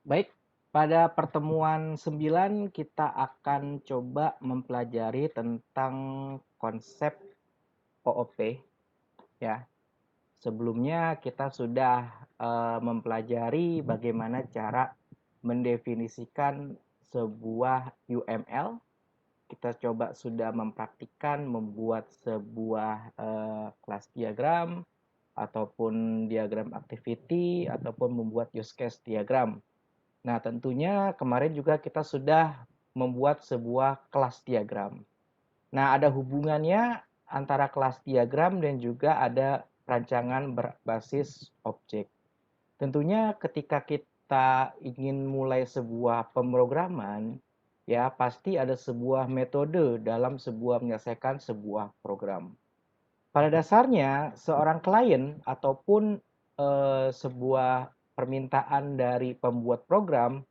Baik, pada pertemuan 9 kita akan coba mempelajari tentang konsep OOP ya. Sebelumnya kita sudah mempelajari bagaimana cara mendefinisikan sebuah UML. Kita coba sudah mempraktikkan membuat sebuah kelas diagram ataupun diagram activity ataupun membuat use case diagram. Nah, tentunya kemarin juga kita sudah membuat sebuah kelas diagram. Nah, ada hubungannya antara kelas diagram dan juga ada rancangan berbasis objek. Tentunya ketika kita ingin mulai sebuah pemrograman, ya pasti ada sebuah metode dalam sebuah menyelesaikan sebuah program. Pada dasarnya, seorang klien ataupun sebuah permintaan dari pembuat program,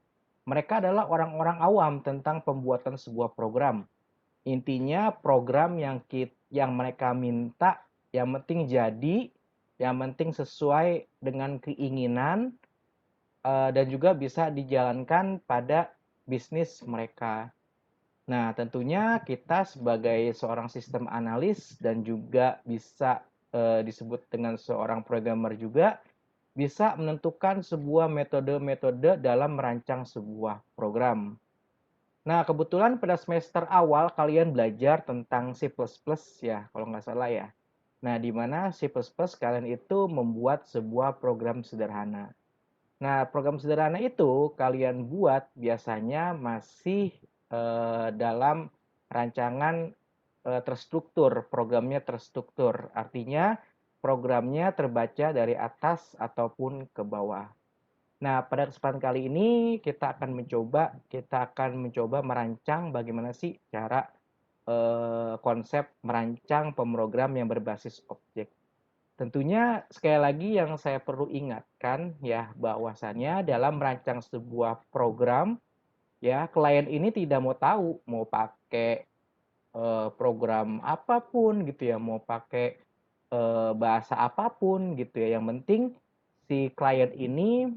mereka adalah orang-orang awam tentang pembuatan sebuah program. Intinya program yang mereka minta, yang penting jadi, yang penting sesuai dengan keinginan dan juga bisa dijalankan pada bisnis mereka. Nah, tentunya kita sebagai seorang sistem analis dan juga bisa disebut dengan seorang programmer juga bisa menentukan sebuah metode-metode dalam merancang sebuah program. Nah, kebetulan pada semester awal kalian belajar tentang C++ ya, kalau nggak salah ya. Nah, di mana C++ kalian itu membuat sebuah program sederhana. Nah, program sederhana itu kalian buat biasanya masih dalam rancangan terstruktur, programnya terstruktur. Artinya programnya terbaca dari atas ataupun ke bawah. Nah, pada kesempatan kali ini kita akan mencoba merancang bagaimana sih cara konsep merancang pemrogram yang berbasis objek. Tentunya sekali lagi yang saya perlu ingatkan ya bahwasannya dalam merancang sebuah program ya klien ini tidak mau tahu mau pakai program apapun gitu ya, mau pakai bahasa apapun gitu ya. Yang penting si klien ini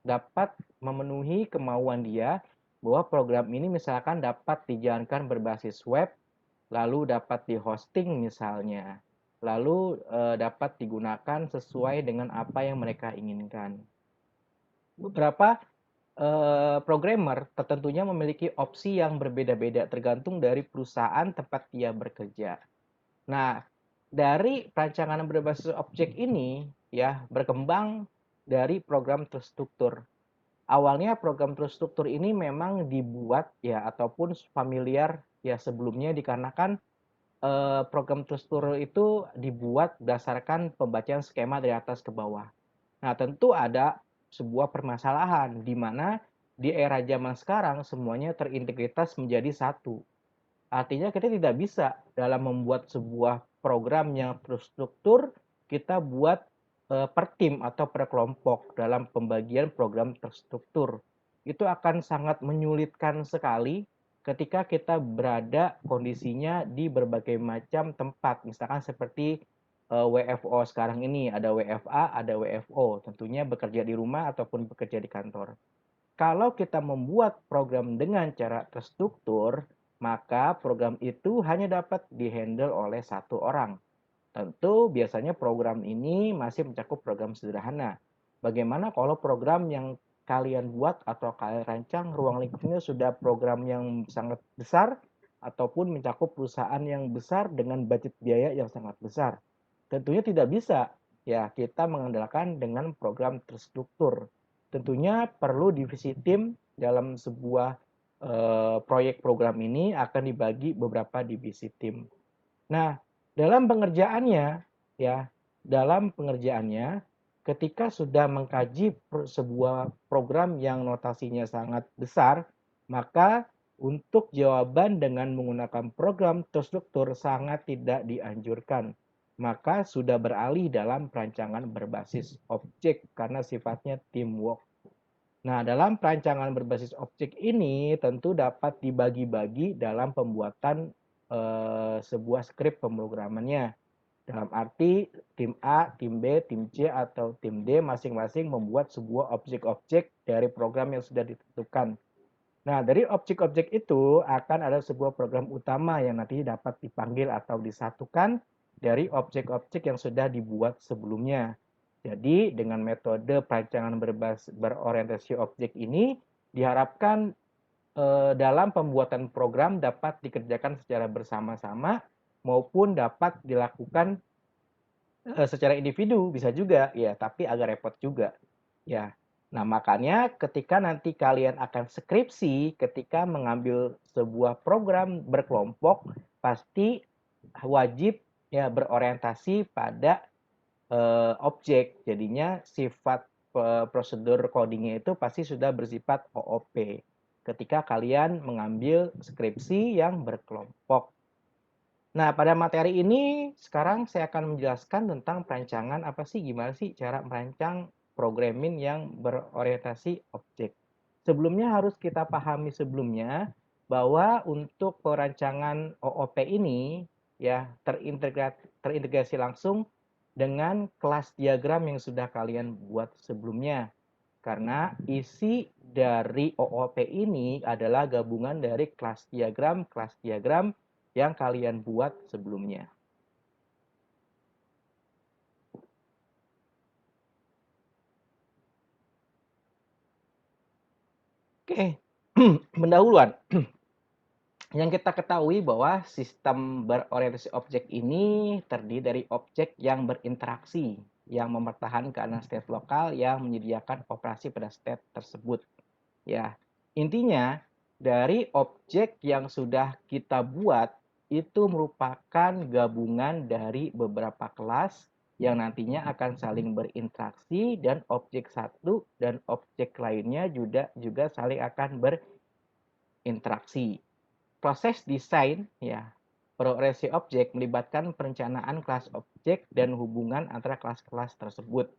dapat memenuhi kemauan dia bahwa program ini misalkan dapat dijalankan berbasis web, lalu dapat di-hosting misalnya, lalu dapat digunakan sesuai dengan apa yang mereka inginkan. Beberapa programmer tentunya memiliki opsi yang berbeda-beda tergantung dari perusahaan tempat dia bekerja. Nah, dari perancangan berbasis objek ini ya berkembang dari program terstruktur. Awalnya program terstruktur ini memang dibuat ya ataupun familiar ya sebelumnya dikarenakan program terstruktur itu dibuat berdasarkan pembacaan skema dari atas ke bawah. Nah, tentu ada sebuah permasalahan di mana di era zaman sekarang semuanya terintegritas menjadi satu. Artinya kita tidak bisa dalam membuat sebuah program yang terstruktur, kita buat per tim atau per kelompok dalam pembagian program terstruktur. Itu akan sangat menyulitkan sekali ketika kita berada kondisinya di berbagai macam tempat. Misalkan seperti WFO sekarang ini, ada WFA, ada WFO. Tentunya bekerja di rumah ataupun bekerja di kantor. Kalau kita membuat program dengan cara terstruktur, maka program itu hanya dapat dihandle oleh satu orang. Tentu biasanya program ini masih mencakup program sederhana. Bagaimana kalau program yang kalian buat atau kalian rancang ruang lingkupnya sudah program yang sangat besar ataupun mencakup perusahaan yang besar dengan budget biaya yang sangat besar. Tentunya tidak bisa ya kita mengandalkan dengan program terstruktur. Tentunya perlu divisi tim dalam sebuah proyek program ini akan dibagi beberapa divisi tim. Nah, dalam pengerjaannya ya, dalam pengerjaannya ketika sudah mengkaji sebuah program yang notasinya sangat besar, maka untuk jawaban dengan menggunakan program terstruktur sangat tidak dianjurkan. Maka sudah beralih dalam perancangan berbasis objek karena sifatnya teamwork. Nah, dalam perancangan berbasis objek ini tentu dapat dibagi-bagi dalam pembuatan sebuah skrip pemrogramannya. Dalam arti tim A, tim B, tim C, atau tim D masing-masing membuat sebuah objek-objek dari program yang sudah ditentukan. Nah, dari objek-objek itu akan ada sebuah program utama yang nanti dapat dipanggil atau disatukan dari objek-objek yang sudah dibuat sebelumnya. Jadi, dengan metode perancangan berorientasi objek ini diharapkan dalam pembuatan program dapat dikerjakan secara bersama-sama maupun dapat dilakukan secara individu bisa juga ya, tapi agak repot juga ya. Nah, makanya ketika nanti kalian akan skripsi, ketika mengambil sebuah program berkelompok, pasti wajib ya berorientasi pada objek. Jadinya sifat prosedur codingnya itu pasti sudah bersifat OOP ketika kalian mengambil skripsi yang berkelompok. Nah, pada materi ini sekarang saya akan menjelaskan tentang perancangan apa sih, gimana sih cara merancang programming yang berorientasi objek. Sebelumnya harus kita pahami sebelumnya bahwa untuk perancangan OOP ini ya terintegrasi langsung dengan kelas diagram yang sudah kalian buat sebelumnya. Karena isi dari OOP ini adalah gabungan dari kelas diagram yang kalian buat sebelumnya. Oke, pendahuluan. Yang kita ketahui bahwa sistem berorientasi objek ini terdiri dari objek yang berinteraksi, yang mempertahankan state lokal yang menyediakan operasi pada state tersebut. Ya, intinya dari objek yang sudah kita buat itu merupakan gabungan dari beberapa kelas yang nantinya akan saling berinteraksi dan objek satu dan objek lainnya juga saling akan berinteraksi. Proses desain ya berorientasi objek melibatkan perencanaan kelas objek dan hubungan antara kelas-kelas tersebut.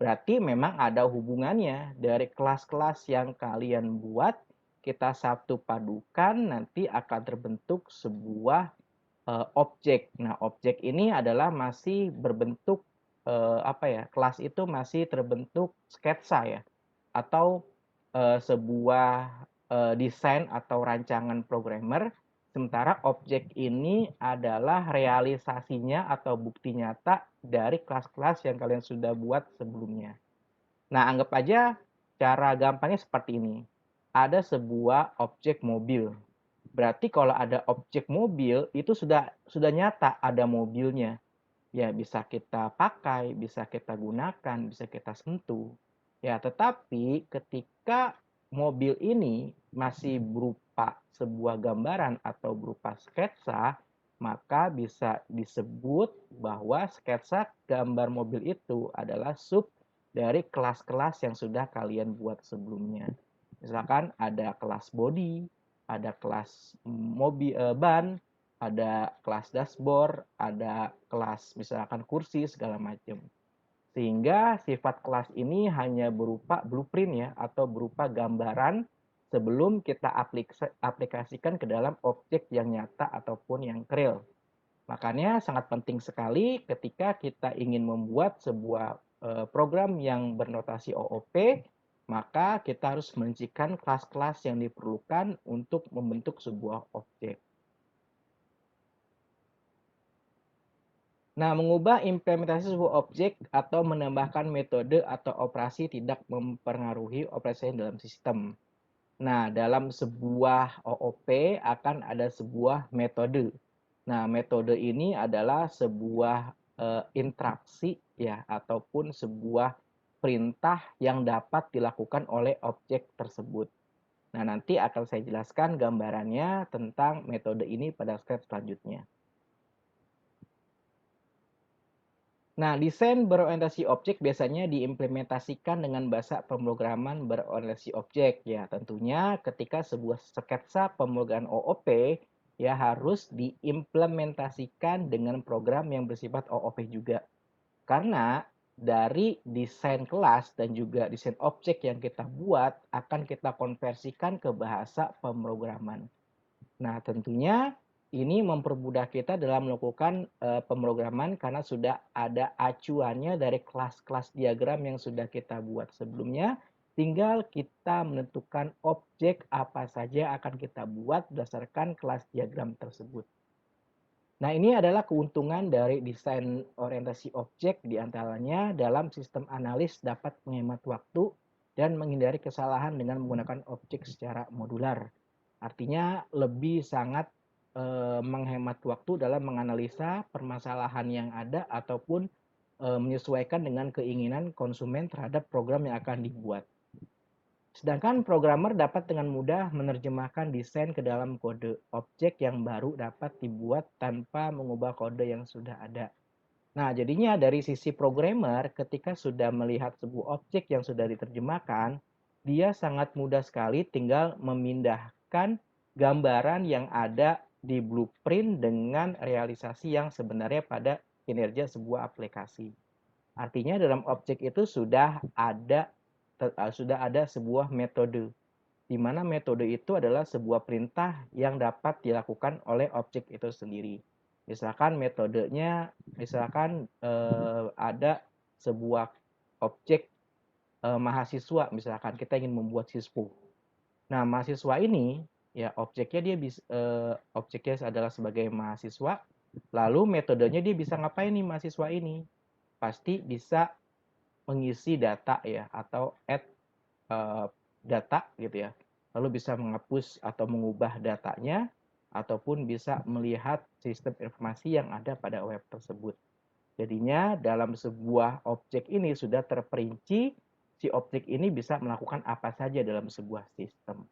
Berarti memang ada hubungannya dari kelas-kelas yang kalian buat, kita satu padukan nanti akan terbentuk sebuah objek. Nah, objek ini adalah masih berbentuk apa ya? Kelas itu masih terbentuk sketsa ya atau sebuah desain atau rancangan programmer, sementara objek ini adalah realisasinya atau bukti nyata dari kelas-kelas yang kalian sudah buat sebelumnya. Nah, anggap aja cara gampangnya seperti ini. Ada sebuah objek mobil. Berarti kalau ada objek mobil itu sudah nyata ada mobilnya. Ya, bisa kita pakai, bisa kita gunakan, bisa kita sentuh. Ya, tetapi ketika mobil ini masih berupa sebuah gambaran atau berupa sketsa, maka bisa disebut bahwa sketsa gambar mobil itu adalah sub dari kelas-kelas yang sudah kalian buat sebelumnya. Misalkan ada kelas body, ada kelas mobil ban, ada kelas dashboard, ada kelas misalkan kursi segala macam. Sehingga sifat kelas ini hanya berupa blueprint ya atau berupa gambaran sebelum kita aplikasikan ke dalam objek yang nyata ataupun yang real. Makanya sangat penting sekali ketika kita ingin membuat sebuah program yang bernotasi OOP, maka kita harus merincikan kelas-kelas yang diperlukan untuk membentuk sebuah objek. Nah, mengubah implementasi sebuah objek atau menambahkan metode atau operasi tidak mempengaruhi operasi dalam sistem. Nah, dalam sebuah OOP akan ada sebuah metode. Nah, metode ini adalah sebuah interaksi ya ataupun sebuah perintah yang dapat dilakukan oleh objek tersebut. Nah, nanti akan saya jelaskan gambarannya tentang metode ini pada slide selanjutnya. Nah, desain berorientasi objek biasanya diimplementasikan dengan bahasa pemrograman berorientasi objek. Ya, tentunya ketika sebuah sketsa pemrograman OOP ya harus diimplementasikan dengan program yang bersifat OOP juga. Karena dari desain kelas dan juga desain objek yang kita buat akan kita konversikan ke bahasa pemrograman. Nah, tentunya Ini mempermudah kita dalam melakukan pemrograman karena sudah ada acuannya dari kelas-kelas diagram yang sudah kita buat sebelumnya. Tinggal kita menentukan objek apa saja akan kita buat berdasarkan kelas diagram tersebut. Nah, ini adalah keuntungan dari desain orientasi objek, diantaranya dalam sistem analis dapat menghemat waktu dan menghindari kesalahan dengan menggunakan objek secara modular. Artinya lebih sangat menghemat waktu dalam menganalisa permasalahan yang ada ataupun menyesuaikan dengan keinginan konsumen terhadap program yang akan dibuat. Sedangkan programmer dapat dengan mudah menerjemahkan desain ke dalam kode objek yang baru dapat dibuat tanpa mengubah kode yang sudah ada. Nah, jadinya dari sisi programmer, ketika sudah melihat sebuah objek yang sudah diterjemahkan, dia sangat mudah sekali tinggal memindahkan gambaran yang ada di blueprint dengan realisasi yang sebenarnya pada kinerja sebuah aplikasi. Artinya dalam objek itu sudah ada sebuah metode, di mana metode itu adalah sebuah perintah yang dapat dilakukan oleh objek itu sendiri. Misalkan metodenya, misalkan ada sebuah objek mahasiswa, misalkan kita ingin membuat sispo. Nah, mahasiswa ini ya objeknya adalah sebagai mahasiswa. Lalu metodenya dia bisa ngapain nih mahasiswa ini? Pasti bisa mengisi data ya atau add data gitu ya. Lalu bisa menghapus atau mengubah datanya ataupun bisa melihat sistem informasi yang ada pada web tersebut. Jadinya dalam sebuah objek ini sudah terperinci si objek ini bisa melakukan apa saja dalam sebuah sistem.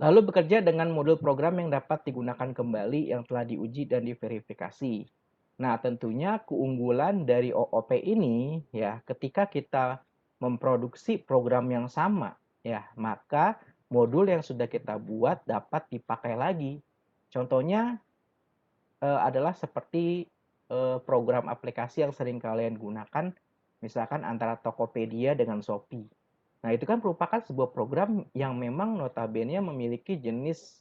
Lalu bekerja dengan modul program yang dapat digunakan kembali yang telah diuji dan diverifikasi. Nah, tentunya keunggulan dari OOP ini ya ketika kita memproduksi program yang sama ya, maka modul yang sudah kita buat dapat dipakai lagi. Contohnya adalah seperti program aplikasi yang sering kalian gunakan misalkan antara Tokopedia dengan Shopee. Nah, itu kan merupakan sebuah program yang memang notabene memiliki jenis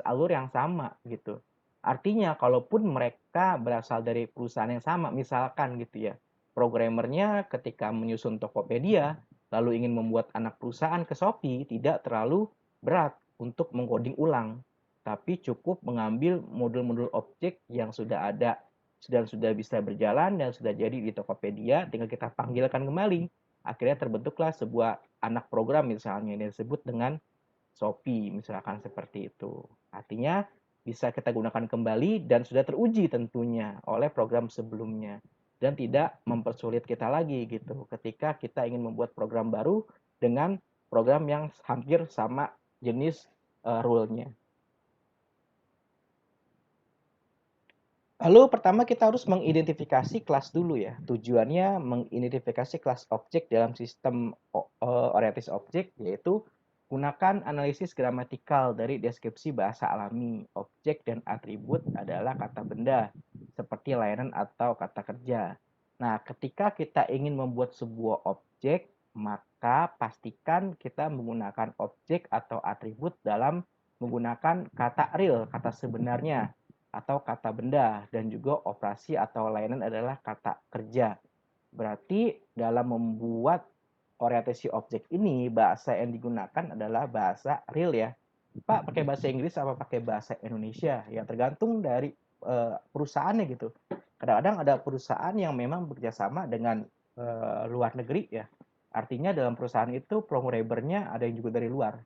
alur yang sama gitu. Artinya, kalaupun mereka berasal dari perusahaan yang sama, misalkan gitu ya, programmernya ketika menyusun Tokopedia, lalu ingin membuat anak perusahaan ke Shopee, tidak terlalu berat untuk mengcoding ulang, tapi cukup mengambil modul-modul objek yang sudah ada dan sudah bisa berjalan dan sudah jadi di Tokopedia, tinggal kita panggilkan kembali. Akhirnya terbentuklah sebuah anak program misalnya yang disebut dengan Shopee, misalkan seperti itu. Artinya bisa kita gunakan kembali dan sudah teruji tentunya oleh program sebelumnya dan tidak mempersulit kita lagi gitu ketika kita ingin membuat program baru dengan program yang hampir sama jenis rule-nya. Lalu pertama kita harus mengidentifikasi kelas dulu ya. Tujuannya mengidentifikasi kelas objek dalam sistem orientasi objek yaitu gunakan analisis gramatikal dari deskripsi bahasa alami. Objek dan atribut adalah kata benda seperti layanan atau kata kerja. Nah, ketika kita ingin membuat sebuah objek, maka pastikan kita menggunakan objek atau atribut dalam menggunakan kata real, kata sebenarnya atau kata benda dan juga operasi atau layanan adalah kata kerja. Berarti dalam membuat orientasi objek ini bahasa yang digunakan adalah bahasa real ya. Pak pakai bahasa Inggris apa pakai bahasa Indonesia? Ya tergantung dari perusahaannya gitu. Kadang-kadang ada perusahaan yang memang bekerjasama dengan luar negeri ya. Artinya dalam perusahaan itu programmernya ada yang juga dari luar.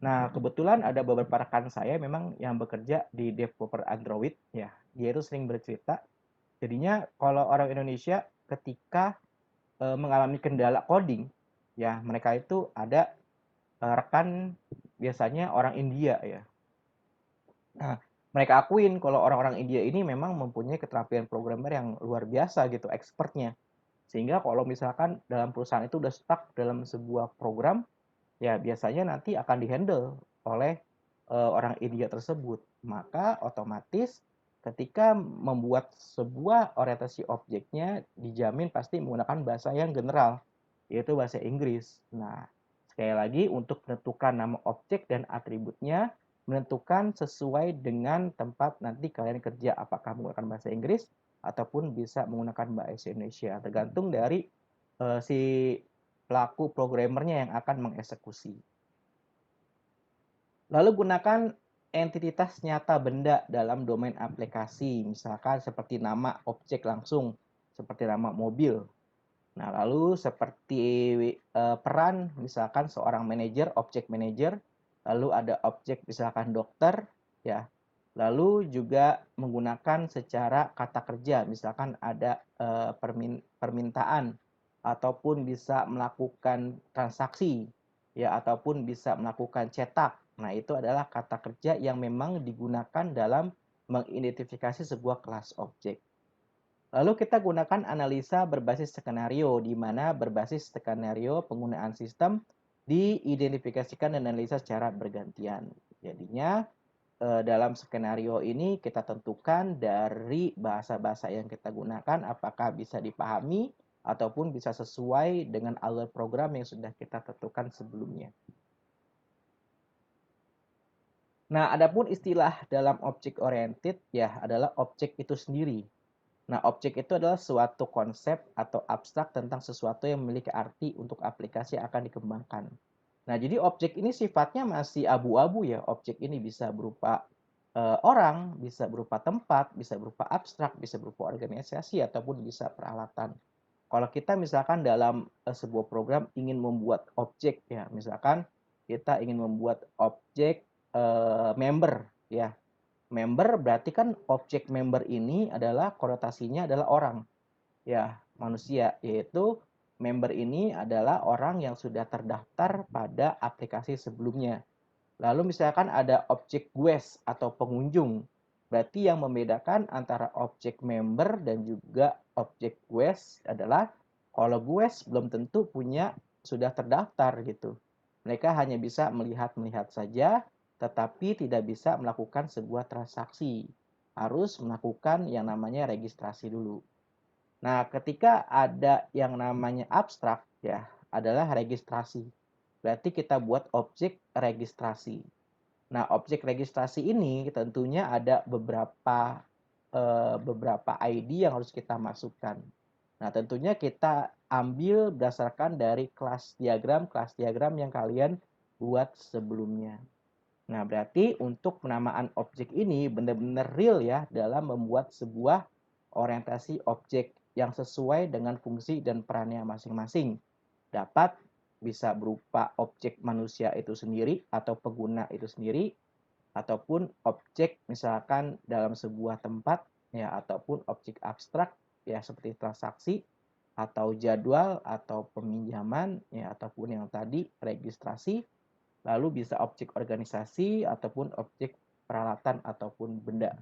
Nah, kebetulan ada beberapa rekan saya memang yang bekerja di developer Android ya. Dia itu sering bercerita. Jadinya kalau orang Indonesia ketika mengalami kendala coding, ya mereka itu ada rekan biasanya orang India ya. Nah, mereka akuin kalau orang-orang India ini memang mempunyai keterampilan programmer yang luar biasa gitu, expertnya. Sehingga kalau misalkan dalam perusahaan itu udah stuck dalam sebuah program, ya biasanya nanti akan dihandle oleh orang India tersebut. Maka otomatis ketika membuat sebuah orientasi objeknya dijamin pasti menggunakan bahasa yang general, yaitu bahasa Inggris. Nah, sekali lagi untuk menentukan nama objek dan atributnya menentukan sesuai dengan tempat nanti kalian kerja, apakah menggunakan bahasa Inggris ataupun bisa menggunakan bahasa Indonesia, tergantung dari si pelaku programmernya yang akan mengeksekusi. Lalu gunakan entitas nyata benda dalam domain aplikasi, misalkan seperti nama objek langsung, seperti nama mobil. Nah, lalu seperti peran, misalkan seorang manajer, objek manajer, lalu ada objek misalkan dokter, ya. Lalu juga menggunakan secara kata kerja, misalkan ada permintaan ataupun bisa melakukan transaksi, ya, ataupun bisa melakukan cetak. Nah, itu adalah kata kerja yang memang digunakan dalam mengidentifikasi sebuah kelas objek. Lalu kita gunakan analisa berbasis skenario, di mana berbasis skenario penggunaan sistem diidentifikasikan dan analisa secara bergantian. Jadinya dalam skenario ini kita tentukan dari bahasa-bahasa yang kita gunakan apakah bisa dipahami ataupun bisa sesuai dengan alur program yang sudah kita tentukan sebelumnya. Nah, adapun istilah dalam object oriented ya adalah objek itu sendiri. Nah, objek itu adalah suatu konsep atau abstrak tentang sesuatu yang memiliki arti untuk aplikasi yang akan dikembangkan. Nah, jadi objek ini sifatnya masih abu-abu ya. Objek ini bisa berupa orang, bisa berupa tempat, bisa berupa abstrak, bisa berupa organisasi, ataupun bisa peralatan. Kalau kita misalkan dalam sebuah program ingin membuat objek ya, misalkan kita ingin membuat objek member ya, member berarti kan objek member ini adalah konotasinya adalah orang ya, manusia, yaitu member ini adalah orang yang sudah terdaftar pada aplikasi sebelumnya. Lalu misalkan ada objek guest atau pengunjung, berarti yang membedakan antara objek member dan juga objek guest adalah kalau guest belum tentu punya sudah terdaftar gitu. Mereka hanya bisa melihat-melihat saja, tetapi tidak bisa melakukan sebuah transaksi. Harus melakukan yang namanya registrasi dulu. Nah, ketika ada yang namanya abstrak, ya, adalah registrasi. Berarti kita buat objek registrasi. Nah, objek registrasi ini tentunya ada beberapa ID yang harus kita masukkan. Nah, tentunya kita ambil berdasarkan dari kelas diagram yang kalian buat sebelumnya. Nah, berarti untuk penamaan objek ini benar-benar real ya dalam membuat sebuah orientasi objek yang sesuai dengan fungsi dan perannya masing-masing. Dapat bisa berupa objek manusia itu sendiri atau pengguna itu sendiri, ataupun objek misalkan dalam sebuah tempat ya, ataupun objek abstrak ya seperti transaksi atau jadwal atau peminjaman ya, ataupun yang tadi registrasi, lalu bisa objek organisasi ataupun objek peralatan ataupun benda.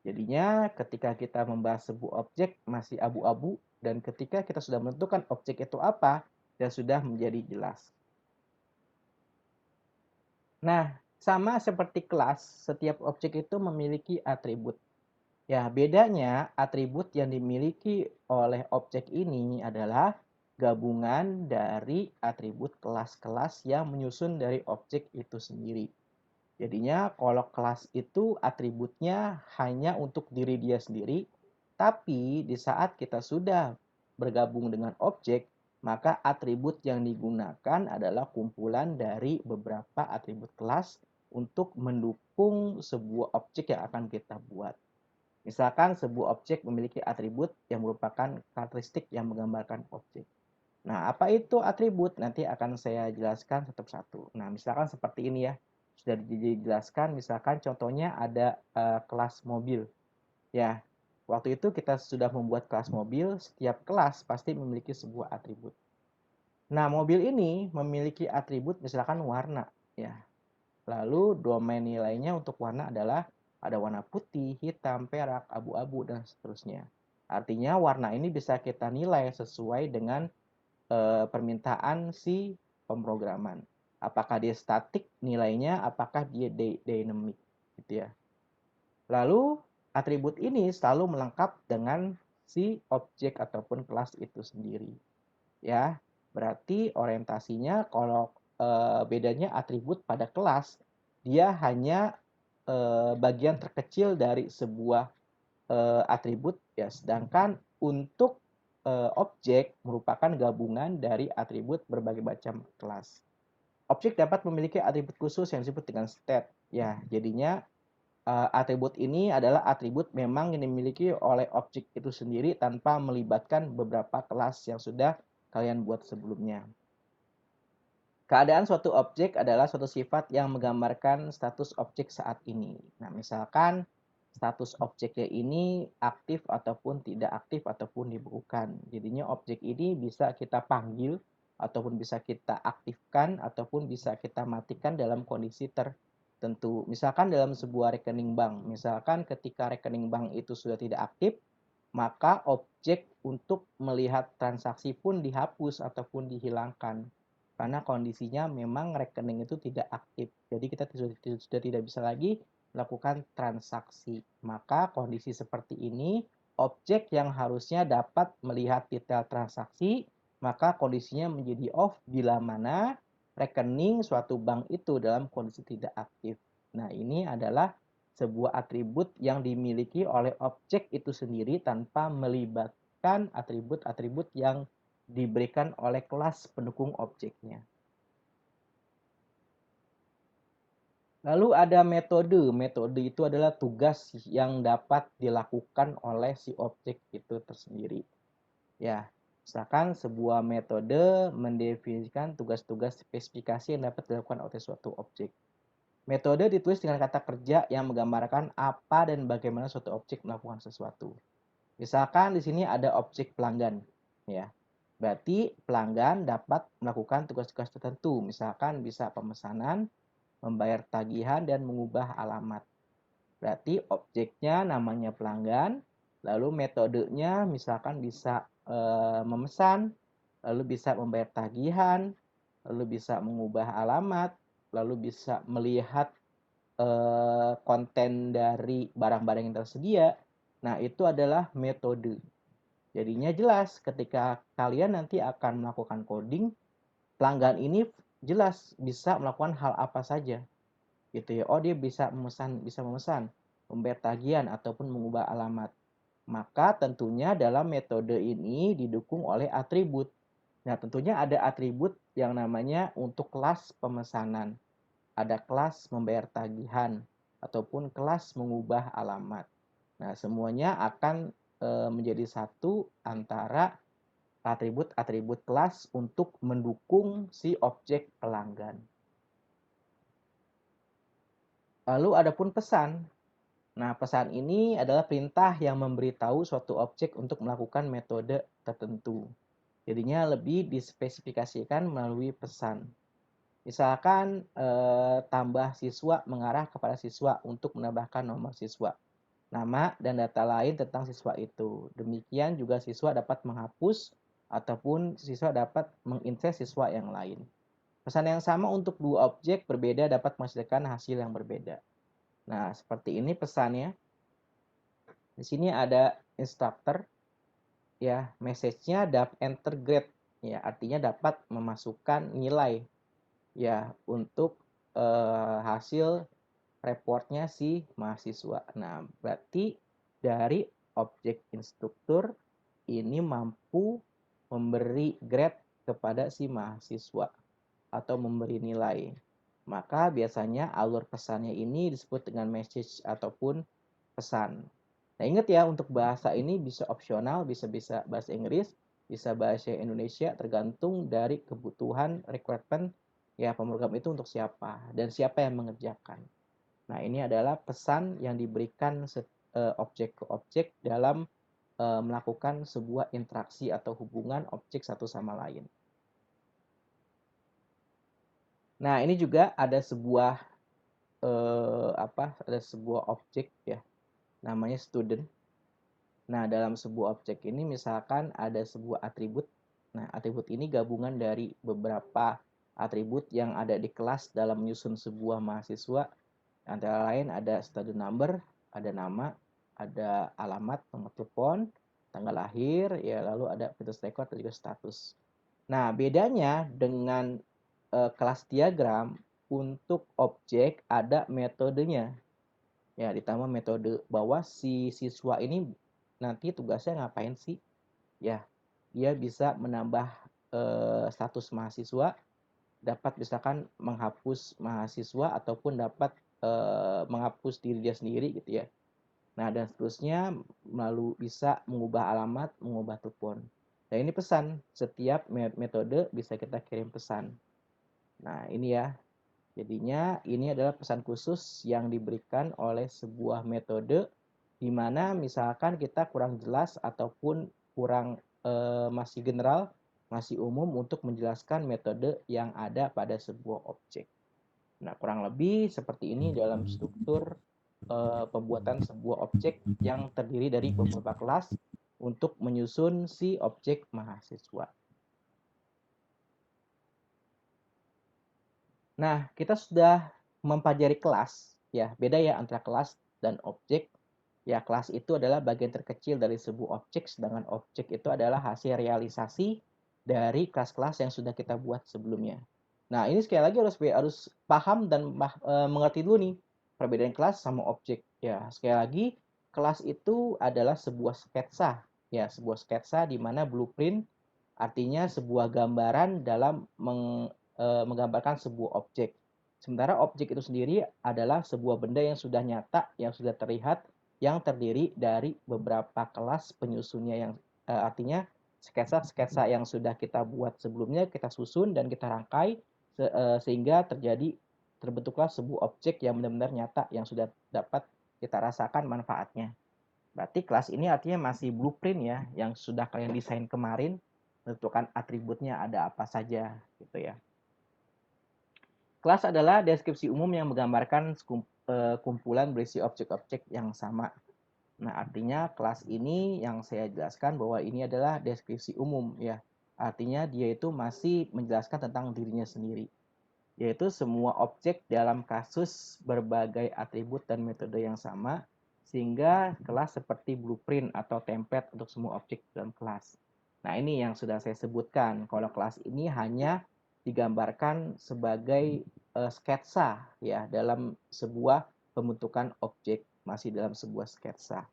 Jadinya ketika kita membahas sebuah objek masih abu-abu, dan ketika kita sudah menentukan objek itu apa, ya sudah menjadi jelas. Nah, sama seperti kelas, setiap objek itu memiliki atribut. Ya, bedanya atribut yang dimiliki oleh objek ini adalah gabungan dari atribut kelas-kelas yang menyusun dari objek itu sendiri. Jadinya kalau kelas itu atributnya hanya untuk diri dia sendiri, tapi di saat kita sudah bergabung dengan objek, maka atribut yang digunakan adalah kumpulan dari beberapa atribut kelas untuk mendukung sebuah objek yang akan kita buat. Misalkan sebuah objek memiliki atribut yang merupakan karakteristik yang menggambarkan objek. Nah, apa itu atribut? Nanti akan saya jelaskan satu persatu. Nah, misalkan seperti ini ya. Sudah dijelaskan, misalkan contohnya ada kelas mobil. Ya, waktu itu kita sudah membuat kelas mobil, setiap kelas pasti memiliki sebuah atribut. Nah, mobil ini memiliki atribut misalkan warna, ya. Lalu domain nilainya untuk warna adalah ada warna putih, hitam, perak, abu-abu, dan seterusnya. Artinya warna ini bisa kita nilai sesuai dengan permintaan si pemrograman. Apakah dia statik nilainya, apakah dia dynamic gitu ya. Lalu atribut ini selalu melengkap dengan si objek ataupun kelas itu sendiri. Ya, berarti orientasinya kalau bedanya atribut pada kelas, dia hanya bagian terkecil dari sebuah atribut ya, sedangkan untuk objek merupakan gabungan dari atribut berbagai macam kelas. Objek dapat memiliki atribut khusus yang disebut dengan state. Ya, jadinya atribut ini adalah atribut memang yang dimiliki oleh objek itu sendiri tanpa melibatkan beberapa kelas yang sudah kalian buat sebelumnya. Keadaan suatu objek adalah suatu sifat yang menggambarkan status objek saat ini. Nah, misalkan status objeknya ini aktif ataupun tidak aktif ataupun dibekukan. Jadinya objek ini bisa kita panggil ataupun bisa kita aktifkan ataupun bisa kita matikan dalam kondisi tertentu. Misalkan dalam sebuah rekening bank, misalkan ketika rekening bank itu sudah tidak aktif, maka objek untuk melihat transaksi pun dihapus ataupun dihilangkan karena kondisinya memang rekening itu tidak aktif. Jadi kita sudah tidak bisa lagi melakukan transaksi. Maka kondisi seperti ini, objek yang harusnya dapat melihat detail transaksi, maka kondisinya menjadi off bila mana rekening suatu bank itu dalam kondisi tidak aktif. Nah, ini adalah sebuah atribut yang dimiliki oleh objek itu sendiri tanpa melibatkan atribut-atribut yang diberikan oleh kelas pendukung objeknya. Lalu ada metode. Metode itu adalah tugas yang dapat dilakukan oleh si objek itu tersendiri. Ya, misalkan sebuah metode mendefinisikan tugas-tugas spesifikasi yang dapat dilakukan oleh suatu objek. Metode ditulis dengan kata kerja yang menggambarkan apa dan bagaimana suatu objek melakukan sesuatu. Misalkan di sini ada objek pelanggan, ya. Berarti pelanggan dapat melakukan tugas-tugas tertentu, misalkan bisa pemesanan, membayar tagihan, dan mengubah alamat. Berarti objeknya namanya pelanggan, lalu metodenya misalkan bisa memesan, lalu bisa membayar tagihan, lalu bisa mengubah alamat, lalu bisa melihat konten dari barang-barang yang tersedia. Nah, itu adalah metode. Jadinya jelas ketika kalian nanti akan melakukan coding, pelanggan ini jelas bisa melakukan hal apa saja. Gitu ya. Oh, dia bisa memesan, membayar tagihan ataupun mengubah alamat. Maka tentunya dalam metode ini didukung oleh atribut. Nah, tentunya ada atribut yang namanya untuk kelas pemesanan. Ada kelas membayar tagihan ataupun kelas mengubah alamat. Nah, semuanya akan menjadi satu antara atribut-atribut kelas untuk mendukung si objek pelanggan. Lalu adapun pesan. Nah, pesan ini adalah perintah yang memberitahu suatu objek untuk melakukan metode tertentu. Jadinya lebih dispesifikasikan melalui pesan. Misalkan tambah siswa mengarah kepada siswa untuk menambahkan nomor siswa, nama dan data lain tentang siswa itu. Demikian juga siswa dapat menghapus ataupun siswa dapat menginsert siswa yang lain. Pesan yang sama untuk dua objek berbeda dapat menghasilkan hasil yang berbeda. Nah, seperti ini pesannya. Di sini ada instructor, ya, message-nya dapat enter grade, ya, artinya dapat memasukkan nilai, ya, untuk hasil reportnya si mahasiswa. Nah, berarti dari objek instruktur ini mampu memberi grade kepada si mahasiswa atau memberi nilai. Maka biasanya alur pesannya ini disebut dengan message ataupun pesan. Nah, ingat ya, untuk bahasa ini bisa opsional, bisa bahasa Inggris, bisa bahasa Indonesia, tergantung dari kebutuhan requirement ya pemrogram itu untuk siapa dan siapa yang mengerjakan. Nah, ini adalah pesan yang diberikan objek ke objek dalam melakukan sebuah interaksi atau hubungan objek satu sama lain. Nah, ini juga ada sebuah ada sebuah objek ya, namanya student. Nah, dalam sebuah objek ini misalkan ada sebuah atribut. Nah, atribut ini gabungan dari beberapa atribut yang ada di kelas dalam menyusun sebuah mahasiswa. Antara lain ada student number, ada nama, ada alamat, nomor telepon, tanggal lahir, ya, lalu ada status record dan juga status. Nah, bedanya dengan kelas diagram, untuk objek ada metodenya. Ya, ditambah metode bahwa si siswa ini nanti tugasnya ngapain sih? Ya, dia bisa menambah status mahasiswa, dapat misalkan menghapus mahasiswa ataupun dapat menghapus diri dia sendiri gitu ya. Nah, dan seterusnya melalui bisa mengubah alamat, mengubah telepon. Nah, ini pesan. Setiap metode bisa kita kirim pesan. Nah, ini ya. Jadinya ini adalah pesan khusus yang diberikan oleh sebuah metode di mana misalkan kita kurang jelas ataupun kurang masih general, masih umum untuk menjelaskan metode yang ada pada sebuah objek. Nah, kurang lebih seperti ini dalam struktur pembuatan sebuah objek yang terdiri dari beberapa kelas untuk menyusun si objek mahasiswa. Nah, kita sudah mempelajari kelas, ya. Beda ya antara kelas dan objek. Ya, kelas itu adalah bagian terkecil dari sebuah objek, sedangkan objek itu adalah hasil realisasi dari kelas-kelas yang sudah kita buat sebelumnya. Nah, ini sekali lagi harus paham dan mengerti dulu nih perbedaan kelas sama objek. Ya, sekali lagi kelas itu adalah sebuah sketsa, ya, sebuah sketsa di mana blueprint artinya sebuah gambaran dalam menggambarkan sebuah objek. Sementara objek itu sendiri adalah sebuah benda yang sudah nyata, yang sudah terlihat, yang terdiri dari beberapa kelas penyusunnya yang artinya sketsa-sketsa yang sudah kita buat sebelumnya kita susun dan kita rangkai sehingga terbentuklah sebuah objek yang benar-benar nyata yang sudah dapat kita rasakan manfaatnya. Berarti kelas ini artinya masih blueprint ya yang sudah kalian desain kemarin, tentukan atributnya ada apa saja gitu ya. Kelas adalah deskripsi umum yang menggambarkan kumpulan berisi objek-objek yang sama. Nah, artinya kelas ini yang saya jelaskan bahwa ini adalah deskripsi umum ya. Artinya dia itu masih menjelaskan tentang dirinya sendiri, yaitu semua objek dalam kasus berbagai atribut dan metode yang sama, sehingga kelas seperti blueprint atau template untuk semua objek dalam kelas. Nah, ini yang sudah saya sebutkan. Kalau kelas ini hanya digambarkan sebagai sketsa ya dalam sebuah pembentukan objek, masih dalam sebuah sketsa.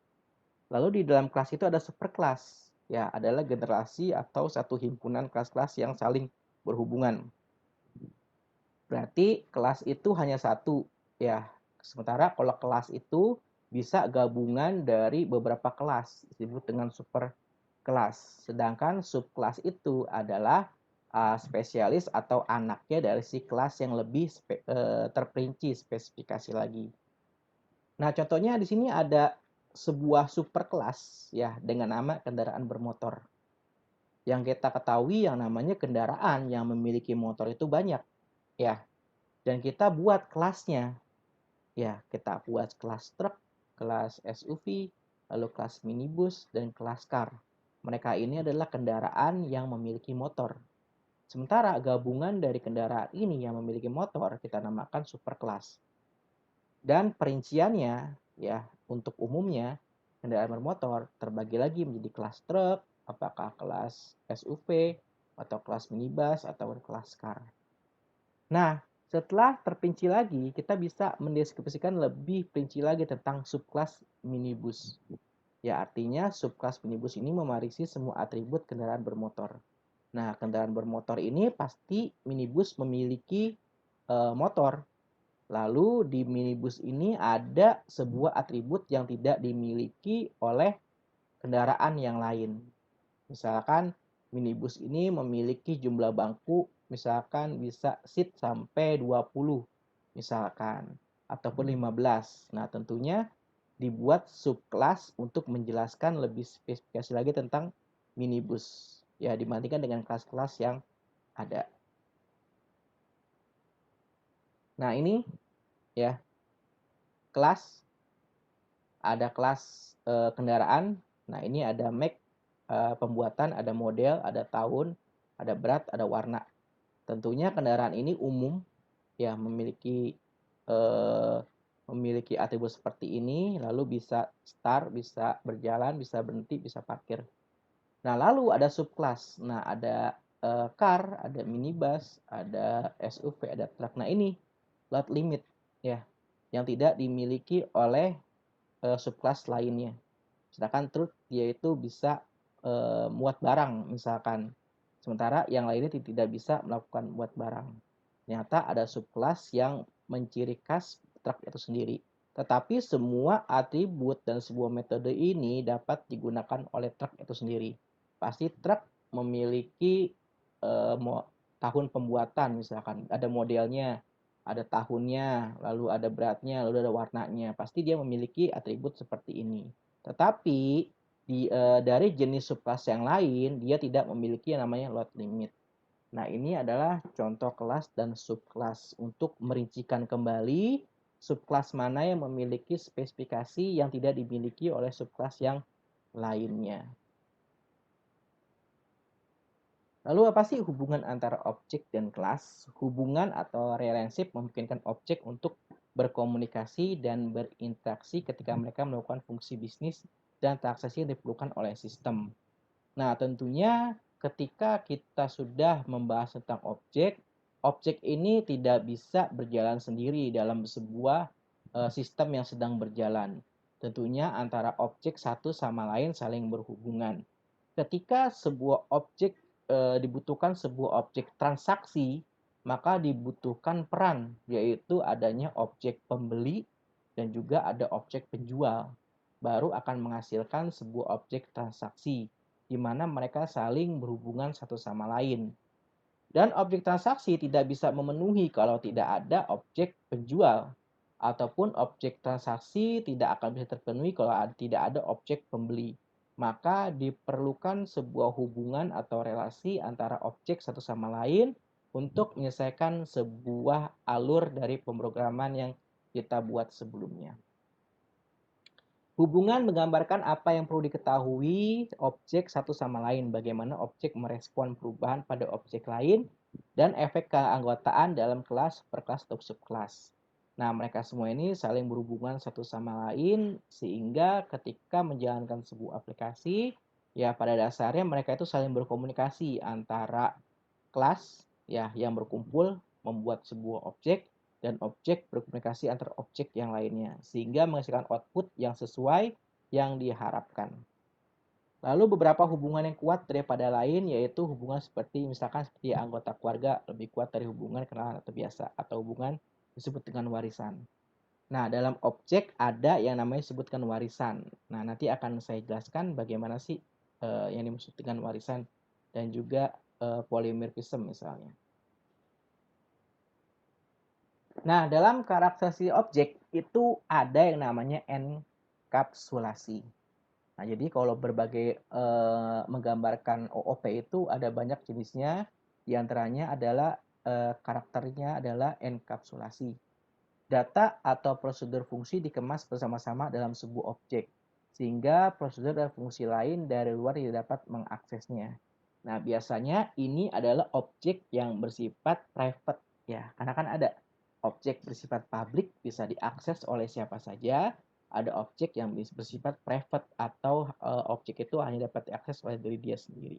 Lalu di dalam kelas itu ada superkelas, ya adalah generasi atau satu himpunan kelas-kelas yang saling berhubungan. Berarti kelas itu hanya satu, ya. Sementara kalau kelas itu bisa gabungan dari beberapa kelas, disebut dengan super kelas. Sedangkan subkelas itu adalah spesialis atau anaknya dari si kelas yang lebih terperinci spesifikasi lagi. Nah, contohnya di sini ada sebuah superkelas ya dengan nama kendaraan bermotor. Yang kita ketahui yang namanya kendaraan yang memiliki motor itu banyak, ya. Dan kita buat kelasnya. Ya, kita buat kelas truk, kelas SUV, lalu kelas minibus, dan kelas car. Mereka ini adalah kendaraan yang memiliki motor. Sementara gabungan dari kendaraan ini yang memiliki motor kita namakan superkelas. Dan perinciannya ya untuk umumnya kendaraan bermotor terbagi lagi menjadi kelas truk, apakah kelas SUV atau kelas minibus atau kelas car. Nah, setelah terperinci lagi, kita bisa mendeskripsikan lebih perinci lagi tentang subkelas minibus. Ya, artinya subkelas minibus ini mewarisi semua atribut kendaraan bermotor. Nah, kendaraan bermotor ini pasti minibus memiliki motor. Lalu di minibus ini ada sebuah atribut yang tidak dimiliki oleh kendaraan yang lain. Misalkan minibus ini memiliki jumlah bangku misalkan bisa seat sampai 20 misalkan ataupun 15. Nah, tentunya dibuat subkelas untuk menjelaskan lebih spesifikasi lagi tentang minibus. Ya, dibandingkan dengan kelas-kelas yang ada. Nah, ini ya kelas ada kelas kendaraan. Nah, ini ada make pembuatan, ada model, ada tahun, ada berat, ada warna. Tentunya kendaraan ini umum ya eh, memiliki atribut seperti ini, lalu bisa start, bisa berjalan, bisa berhenti, bisa parkir. Nah, lalu ada subkelas. Nah, ada car, ada minibus, ada SUV, ada truk. Nah, ini load limit ya, yang tidak dimiliki oleh subclass lainnya. Sedangkan truth dia itu bisa muat barang misalkan. Sementara yang lainnya tidak bisa melakukan muat barang. Ternyata ada subclass yang menciri khas truck itu sendiri. Tetapi semua atribut dan sebuah metode ini dapat digunakan oleh truck itu sendiri. Pasti truck memiliki tahun pembuatan, misalkan ada modelnya, ada tahunnya, lalu ada beratnya, lalu ada warnanya. Pasti dia memiliki atribut seperti ini. Tetapi dari jenis subclass yang lain, dia tidak memiliki yang namanya load limit. Nah, ini adalah contoh kelas dan subclass untuk merincikan kembali subclass mana yang memiliki spesifikasi yang tidak dimiliki oleh subclass yang lainnya. Lalu apa sih hubungan antara objek dan kelas? Hubungan atau relationship memungkinkan objek untuk berkomunikasi dan berinteraksi ketika mereka melakukan fungsi bisnis dan transaksi yang diperlukan oleh sistem. Nah, tentunya ketika kita sudah membahas tentang objek, objek ini tidak bisa berjalan sendiri dalam sebuah sistem yang sedang berjalan. Tentunya antara objek satu sama lain saling berhubungan. Ketika sebuah objek dibutuhkan sebuah objek transaksi, maka dibutuhkan peran, yaitu adanya objek pembeli dan juga ada objek penjual. Baru akan menghasilkan sebuah objek transaksi, di mana mereka saling berhubungan satu sama lain. Dan objek transaksi tidak bisa memenuhi kalau tidak ada objek penjual. Ataupun objek transaksi tidak akan bisa terpenuhi kalau tidak ada objek pembeli. Maka diperlukan sebuah hubungan atau relasi antara objek satu sama lain untuk menyelesaikan sebuah alur dari pemrograman yang kita buat sebelumnya. Hubungan menggambarkan apa yang perlu diketahui objek satu sama lain, bagaimana objek merespon perubahan pada objek lain, dan efek keanggotaan dalam kelas, perkelas, atau subkelas. Nah, mereka semua ini saling berhubungan satu sama lain, sehingga ketika menjalankan sebuah aplikasi, ya pada dasarnya mereka itu saling berkomunikasi antara kelas ya yang berkumpul membuat sebuah objek dan objek berkomunikasi antar objek yang lainnya sehingga menghasilkan output yang sesuai yang diharapkan. Lalu beberapa hubungan yang kuat daripada lain yaitu hubungan seperti misalkan seperti anggota keluarga lebih kuat dari hubungan kenalan atau biasa atau hubungan disebut dengan warisan. Nah, dalam objek ada yang namanya disebutkan warisan. Nah, nanti akan saya jelaskan bagaimana sih yang dimaksud dengan warisan dan juga polymorphism misalnya. Nah, dalam karakteristik objek itu ada yang namanya enkapsulasi. Nah, jadi kalau berbagai menggambarkan OOP itu ada banyak jenisnya. Di antaranya adalah karakternya adalah enkapsulasi. Data atau prosedur fungsi dikemas bersama-sama dalam sebuah objek, sehingga prosedur dan fungsi lain dari luar tidak dapat mengaksesnya. Nah, biasanya ini adalah objek yang bersifat private ya, karena kan ada objek bersifat publik bisa diakses oleh siapa saja, ada objek yang bersifat private atau objek itu hanya dapat diakses oleh diri dia sendiri.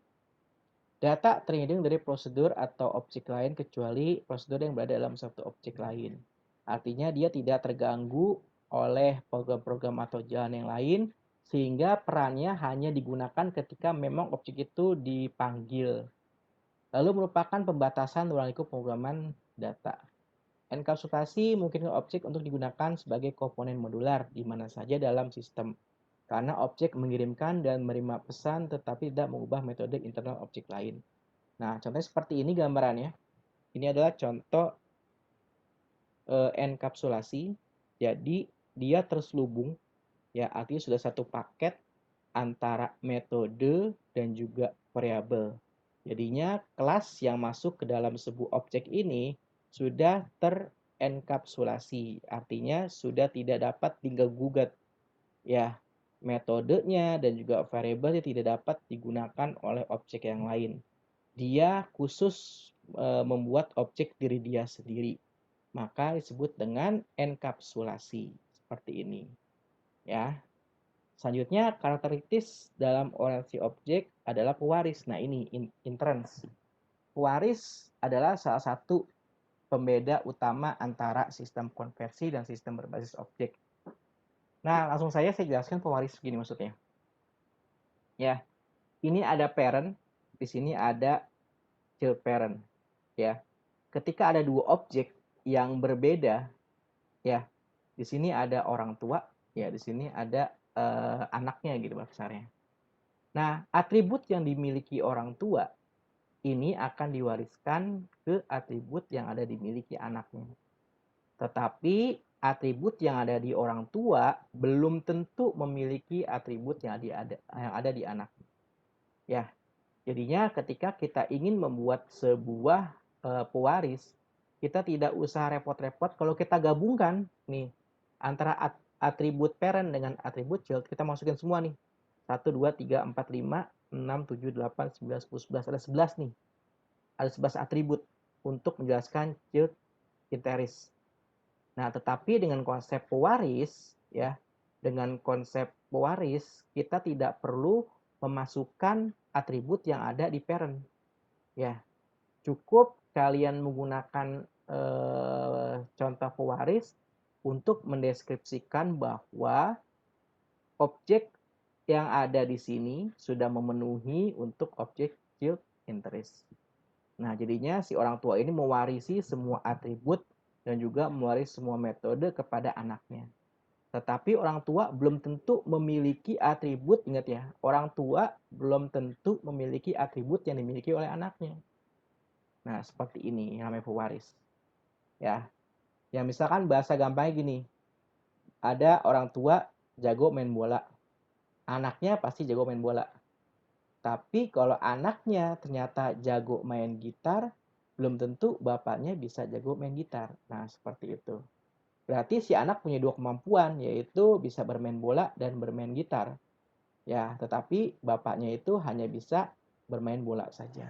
Data terhubung dari prosedur atau objek lain kecuali prosedur yang berada dalam satu objek lain. Artinya dia tidak terganggu oleh program-program atau jalan yang lain, sehingga perannya hanya digunakan ketika memang objek itu dipanggil. Lalu merupakan pembatasan ruang lingkup pemrograman data. Enkapsulasi mungkin objek untuk digunakan sebagai komponen modular di mana saja dalam sistem. Karena objek mengirimkan dan menerima pesan tetapi tidak mengubah metode internal objek lain. Nah, contohnya seperti ini gambarannya. Ini adalah contoh enkapsulasi. Jadi, dia terselubung, ya artinya sudah satu paket antara metode dan juga variabel. Jadinya kelas yang masuk ke dalam sebuah objek ini sudah terenkapsulasi, artinya sudah tidak dapat tinggal gugat. Ya, metodenya dan juga variabelnya tidak dapat digunakan oleh objek yang lain. Dia khusus membuat objek diri dia sendiri. Maka disebut dengan enkapsulasi seperti ini. Ya. Selanjutnya, karakteristik dalam orientasi objek adalah pewaris. Nah, ini inference. Pewaris adalah salah satu pembeda utama antara sistem konversi dan sistem berbasis objek. Nah, langsung saja saya jelaskan pewaris gini maksudnya. Ya, ini ada parent, di sini ada child parent. Ya, ketika ada dua objek yang berbeda, ya, di sini ada orang tua, ya, di sini ada anaknya gitu besarnya. Nah, atribut yang dimiliki orang tua ini akan diwariskan ke atribut yang ada dimiliki anaknya. Tetapi atribut yang ada di orang tua belum tentu memiliki atribut yang ada di anak. Ya, jadinya ketika kita ingin membuat sebuah pewaris, kita tidak usah repot-repot kalau kita gabungkan nih antara atribut parent dengan atribut child, kita masukin semua nih. 1, 2, 3, 4, 5, 6, 7, 8, 9, 10, 11. Ada 11 nih. Ada 11 atribut untuk menjelaskan child interis. Nah, tetapi dengan konsep pewaris, ya, dengan konsep pewaris, kita tidak perlu memasukkan atribut yang ada di parent. Ya, cukup kalian menggunakan contoh pewaris untuk mendeskripsikan bahwa objek yang ada di sini sudah memenuhi untuk objek child interest. Nah, jadinya si orang tua ini mewarisi semua atribut dan juga mewarisi semua metode kepada anaknya. Tetapi orang tua belum tentu memiliki atribut, ingat ya, orang tua belum tentu memiliki atribut yang dimiliki oleh anaknya. Nah, seperti ini yang namanya pewaris. Ya, yang misalkan bahasa gampangnya gini, ada orang tua jago main bola, anaknya pasti jago main bola. Tapi kalau anaknya ternyata jago main gitar, belum tentu bapaknya bisa jago main gitar. Nah, seperti itu. Berarti si anak punya dua kemampuan, yaitu bisa bermain bola dan bermain gitar. Ya, tetapi bapaknya itu hanya bisa bermain bola saja.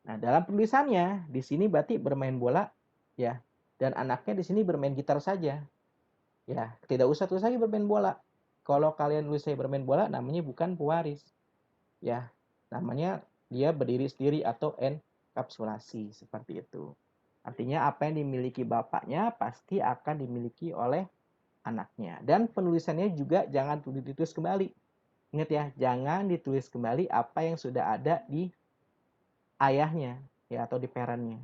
Nah, dalam penulisannya di sini berarti bermain bola, ya, dan anaknya di sini bermain gitar saja. Ya, tidak usah tulis lagi bermain bola. Kalau kalian tulis saya bermain bola, namanya bukan pewaris. Ya, namanya dia berdiri sendiri atau enkapsulasi seperti itu. Artinya apa yang dimiliki bapaknya pasti akan dimiliki oleh anaknya. Dan penulisannya juga jangan ditulis kembali. Ingat ya, jangan ditulis kembali apa yang sudah ada di ayahnya ya atau di parentnya.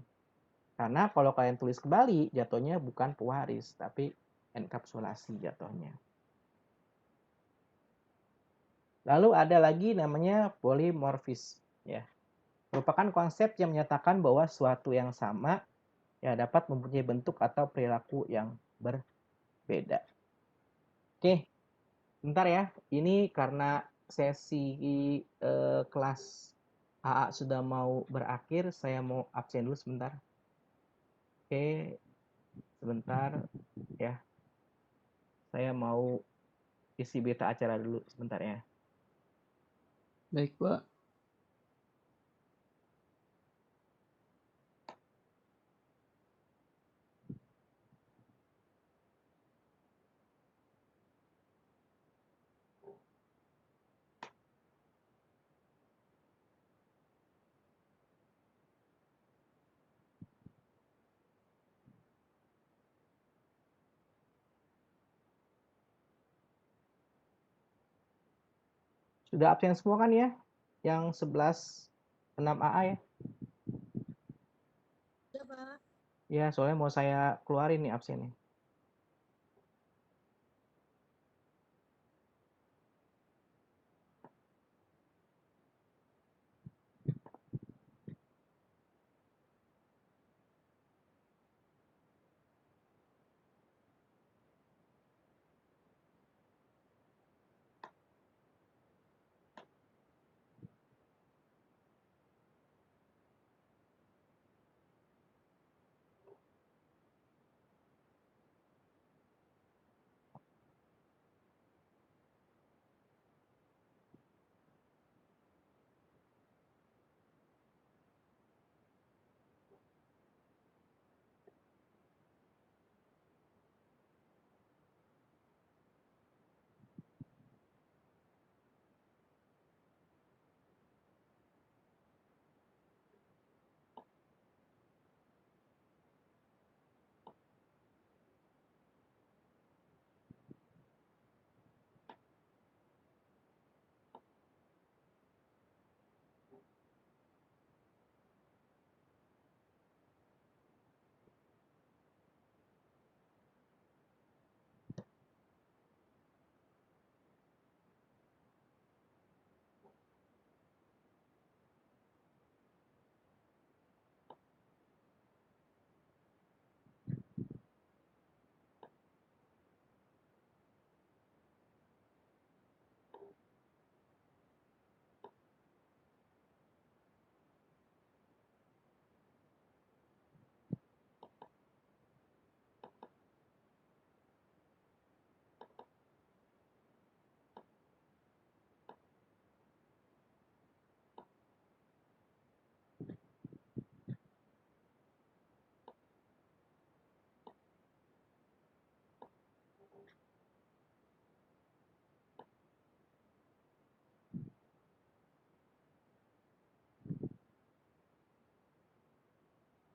Karena kalau kalian tulis kembali, jatuhnya bukan pewaris, tapi enkapsulasi jatuhnya. Lalu ada lagi namanya polimorfis, ya. Merupakan konsep yang menyatakan bahwa suatu yang sama ya dapat mempunyai bentuk atau perilaku yang berbeda. Oke, bentar ya. Ini karena sesi kelas AA sudah mau berakhir, saya mau absen dulu sebentar. Oke, sebentar ya. Saya mau isi berita acara dulu sebentar ya. Baik, Pak. Sudah absen semua kan ya? Yang 11 6 AA ya? Sudah, Pak. Ya, soalnya mau saya keluarin nih absennya.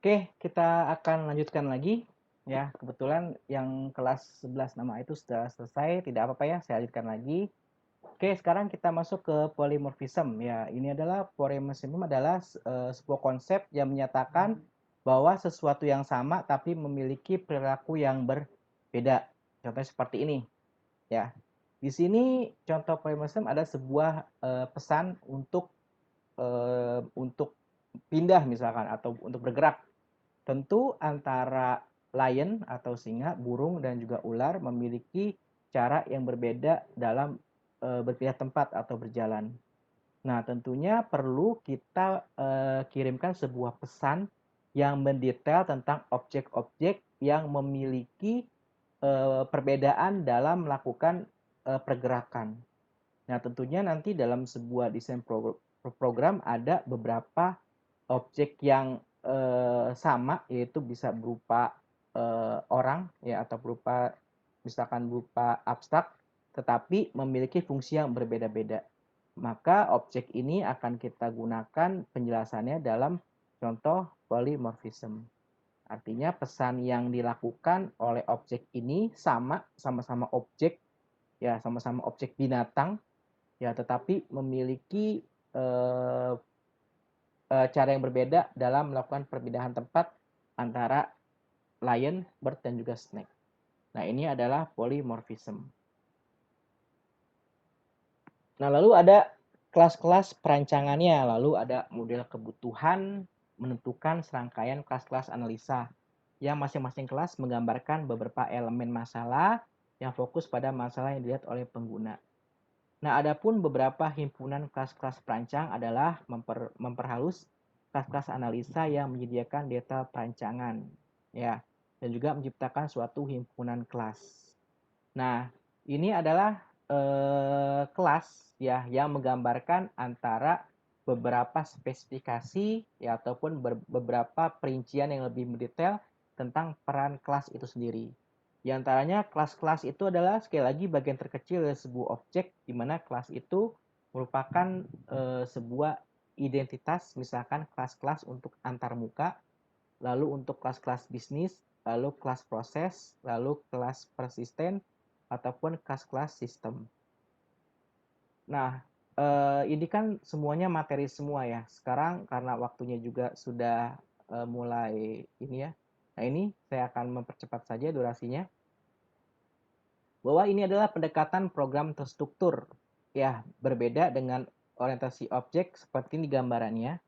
Oke, kita akan lanjutkan lagi. Ya, kebetulan yang kelas 11 nama itu sudah selesai, tidak apa-apa ya, saya lanjutkan lagi. Oke, sekarang kita masuk ke polymorphism. Ya, ini adalah polymorphism adalah sebuah konsep yang menyatakan bahwa sesuatu yang sama tapi memiliki perilaku yang berbeda. Contohnya seperti ini, ya. Di sini contoh polymorphism ada sebuah pesan untuk pindah misalkan atau untuk bergerak. Tentu antara lion atau singa, burung dan juga ular memiliki cara yang berbeda dalam berpindah tempat atau berjalan. Nah, tentunya perlu kita kirimkan sebuah pesan yang mendetail tentang objek-objek yang memiliki perbedaan dalam melakukan pergerakan. Nah, tentunya nanti dalam sebuah desain program ada beberapa objek yang sama, yaitu bisa berupa orang ya atau berupa misalkan berupa abstrak, tetapi memiliki fungsi yang berbeda-beda. Maka objek ini akan kita gunakan penjelasannya dalam contoh polymorphism. Artinya pesan yang dilakukan oleh objek ini sama-sama objek ya, sama-sama objek binatang ya, tetapi memiliki eh, cara yang berbeda dalam melakukan perpindahan tempat antara lion, bird, dan juga snake. Nah, ini adalah polymorphism. Nah, lalu ada kelas-kelas perancangannya, lalu ada model kebutuhan, menentukan serangkaian kelas-kelas analisa, yang masing-masing kelas menggambarkan beberapa elemen masalah yang fokus pada masalah yang dilihat oleh pengguna. Nah, adapun beberapa himpunan kelas-kelas perancang adalah memperhalus kelas-kelas analisa yang menyediakan data perancangan, ya, dan juga menciptakan suatu himpunan kelas. Nah, ini adalah kelas ya yang menggambarkan antara beberapa spesifikasi ya ataupun beberapa perincian yang lebih mendetail tentang peran kelas itu sendiri. Di antaranya kelas-kelas itu adalah sekali lagi bagian terkecil dari sebuah objek di mana kelas itu merupakan sebuah identitas, misalkan kelas-kelas untuk antarmuka, lalu untuk kelas-kelas bisnis, lalu kelas proses, lalu kelas persisten, ataupun kelas-kelas sistem. Nah, ini kan semuanya materi semua ya. Sekarang karena waktunya juga sudah mulai ini ya. Nah, ini saya akan mempercepat saja durasinya. Bahwa ini adalah pendekatan program terstruktur. Ya, berbeda dengan orientasi objek seperti ini gambarannya.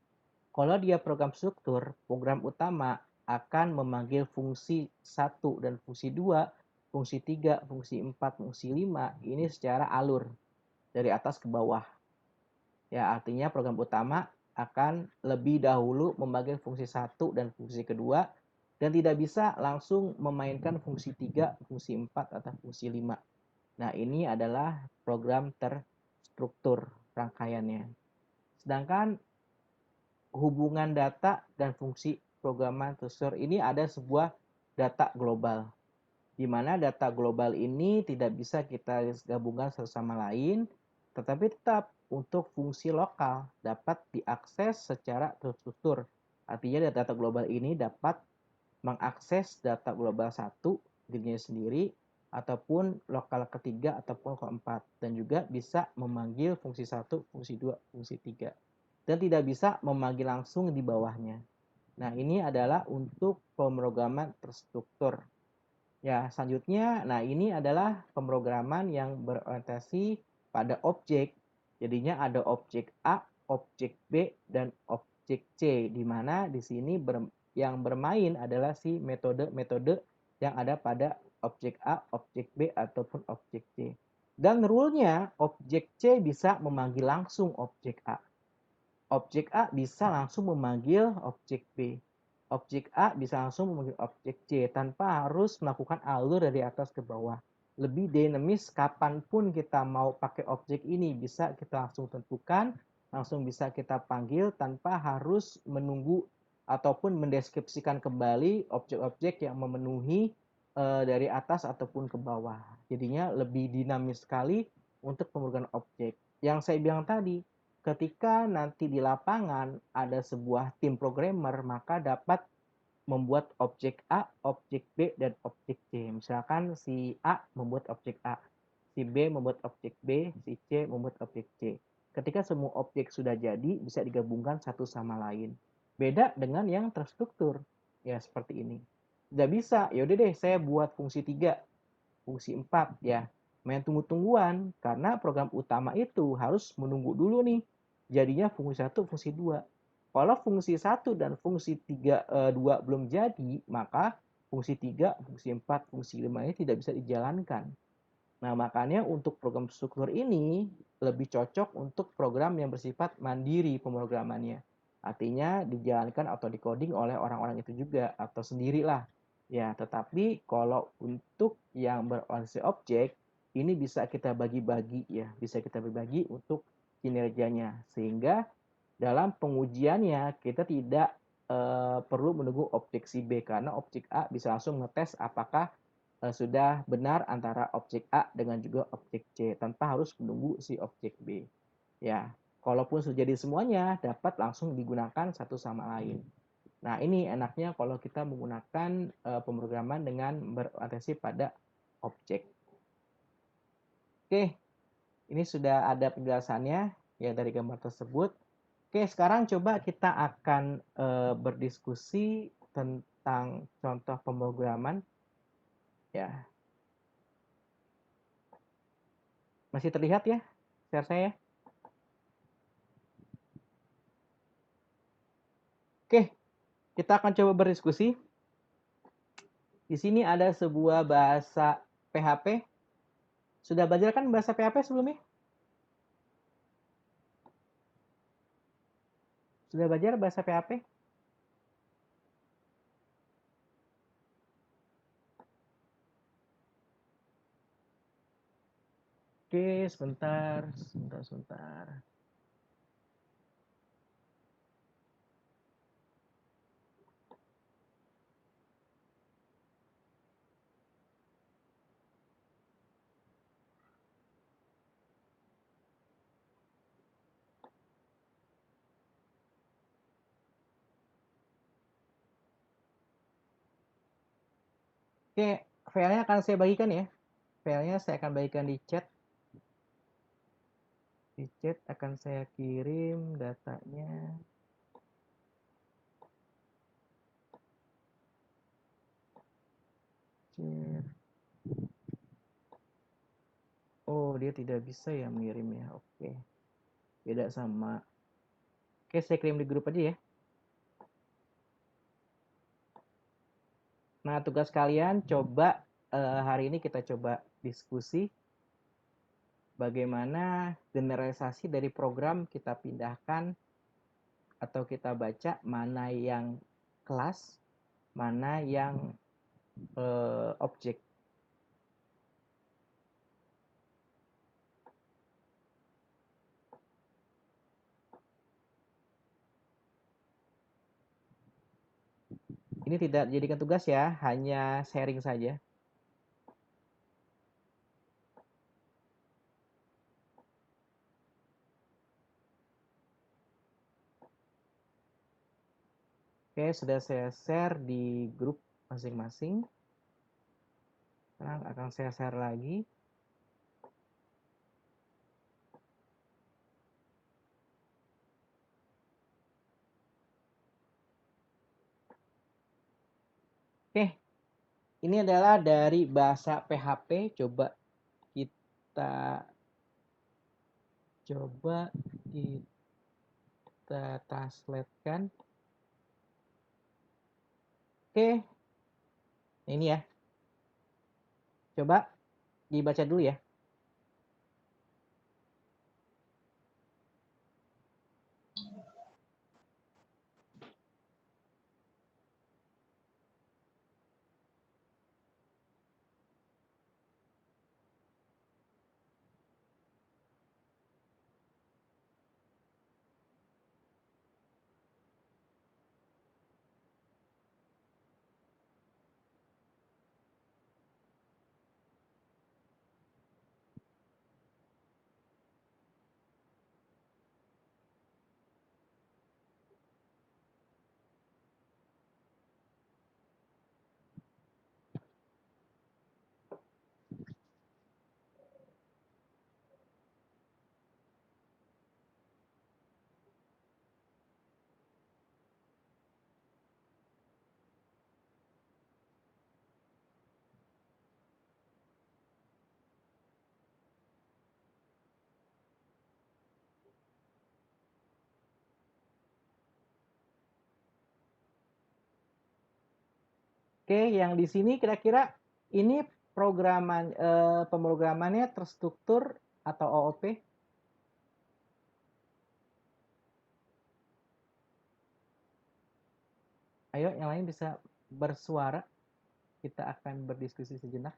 Kalau dia program struktur, program utama akan memanggil fungsi 1 dan fungsi 2, fungsi 3, fungsi 4, fungsi 5, ini secara alur dari atas ke bawah. Ya, artinya program utama akan lebih dahulu memanggil fungsi 1 dan fungsi kedua dan tidak bisa langsung memainkan fungsi 3, fungsi 4, atau fungsi 5. Nah, ini adalah program terstruktur rangkaiannya. Sedangkan hubungan data dan fungsi programan terstruktur ini ada sebuah data global, di mana data global ini tidak bisa kita gabungkan satu sama lain, tetapi tetap untuk fungsi lokal dapat diakses secara terstruktur. Artinya data global ini dapat mengakses data global satu dirinya sendiri ataupun lokal ketiga ataupun keempat, dan juga bisa memanggil fungsi 1, fungsi 2, fungsi 3, dan tidak bisa memanggil langsung di bawahnya. Nah, ini adalah untuk pemrograman terstruktur. Ya, selanjutnya, nah ini adalah pemrograman yang berorientasi pada objek. Jadinya ada objek A, objek B, dan objek C, di mana di sini yang bermain adalah si metode-metode yang ada pada objek A, objek B, ataupun objek C. Dan rule-nya, objek C bisa memanggil langsung objek A. Objek A bisa langsung memanggil objek B. Objek A bisa langsung memanggil objek C tanpa harus melakukan alur dari atas ke bawah. Lebih dinamis, kapanpun kita mau pakai objek ini bisa kita langsung tentukan, langsung bisa kita panggil tanpa harus menunggu ataupun mendeskripsikan kembali objek-objek yang memenuhi dari atas ataupun ke bawah. Jadinya lebih dinamis sekali untuk pemrograman objek. Yang saya bilang tadi, ketika nanti di lapangan ada sebuah tim programmer, maka dapat membuat objek A, objek B, dan objek C. Misalkan si A membuat objek A, si B membuat objek B, si C membuat objek C. Ketika semua objek sudah jadi, bisa digabungkan satu sama lain. Beda dengan yang terstruktur. Ya, seperti ini. Tidak bisa, ya udah deh saya buat fungsi 3, fungsi 4 ya. Main tunggu-tungguan karena program utama itu harus menunggu dulu nih. Jadinya fungsi 1, fungsi 2. Kalau fungsi 1 dan fungsi 2 belum jadi, maka fungsi 3, fungsi 4, fungsi 5 ini tidak bisa dijalankan. Nah, makanya untuk program struktur ini lebih cocok untuk program yang bersifat mandiri pemrogramannya. Artinya dijalankan atau dikoding oleh orang-orang itu juga atau sendirilah. Ya, tetapi kalau untuk yang berorientasi objek, ini bisa kita bagi-bagi ya, bisa kita bagi untuk kinerjanya. Sehingga dalam pengujiannya kita tidak perlu menunggu objek si B karena objek A bisa langsung ngetes apakah sudah benar antara objek A dengan juga objek C tanpa harus menunggu si objek B. Ya, kalaupun sudah jadi semuanya dapat langsung digunakan satu sama lain. Nah, ini enaknya kalau kita menggunakan pemrograman dengan berorientasi pada objek. Oke, ini sudah ada penjelasannya ya dari gambar tersebut. Oke, sekarang coba kita akan berdiskusi tentang contoh pemrograman ya. Masih terlihat ya share saya? Oke, kita akan coba berdiskusi. Di sini ada sebuah bahasa PHP. Sudah belajar kan bahasa PHP sebelumnya? Sudah belajar bahasa PHP? Oke, sebentar. Oke, filenya akan saya bagikan ya. Filenya saya akan bagikan di chat. Di chat akan saya kirim datanya. Chat. Oh, dia tidak bisa ya mengirimnya. Oke. Beda sama. Oke, saya kirim di grup aja ya. Nah, tugas kalian coba hari ini kita coba diskusi bagaimana generalisasi dari program kita pindahkan atau kita baca mana yang kelas, mana yang objek. Ini tidak dijadikan tugas ya, hanya sharing saja. Oke, sudah saya share di grup masing-masing. Sekarang akan saya share lagi. Oke, ini adalah dari bahasa PHP. Coba kita translatekan. Oke, ini ya. Coba dibaca dulu ya. Oke, yang di sini kira-kira ini pemrogramannya terstruktur atau OOP? Ayo, yang lain bisa bersuara. Kita akan berdiskusi sejenak.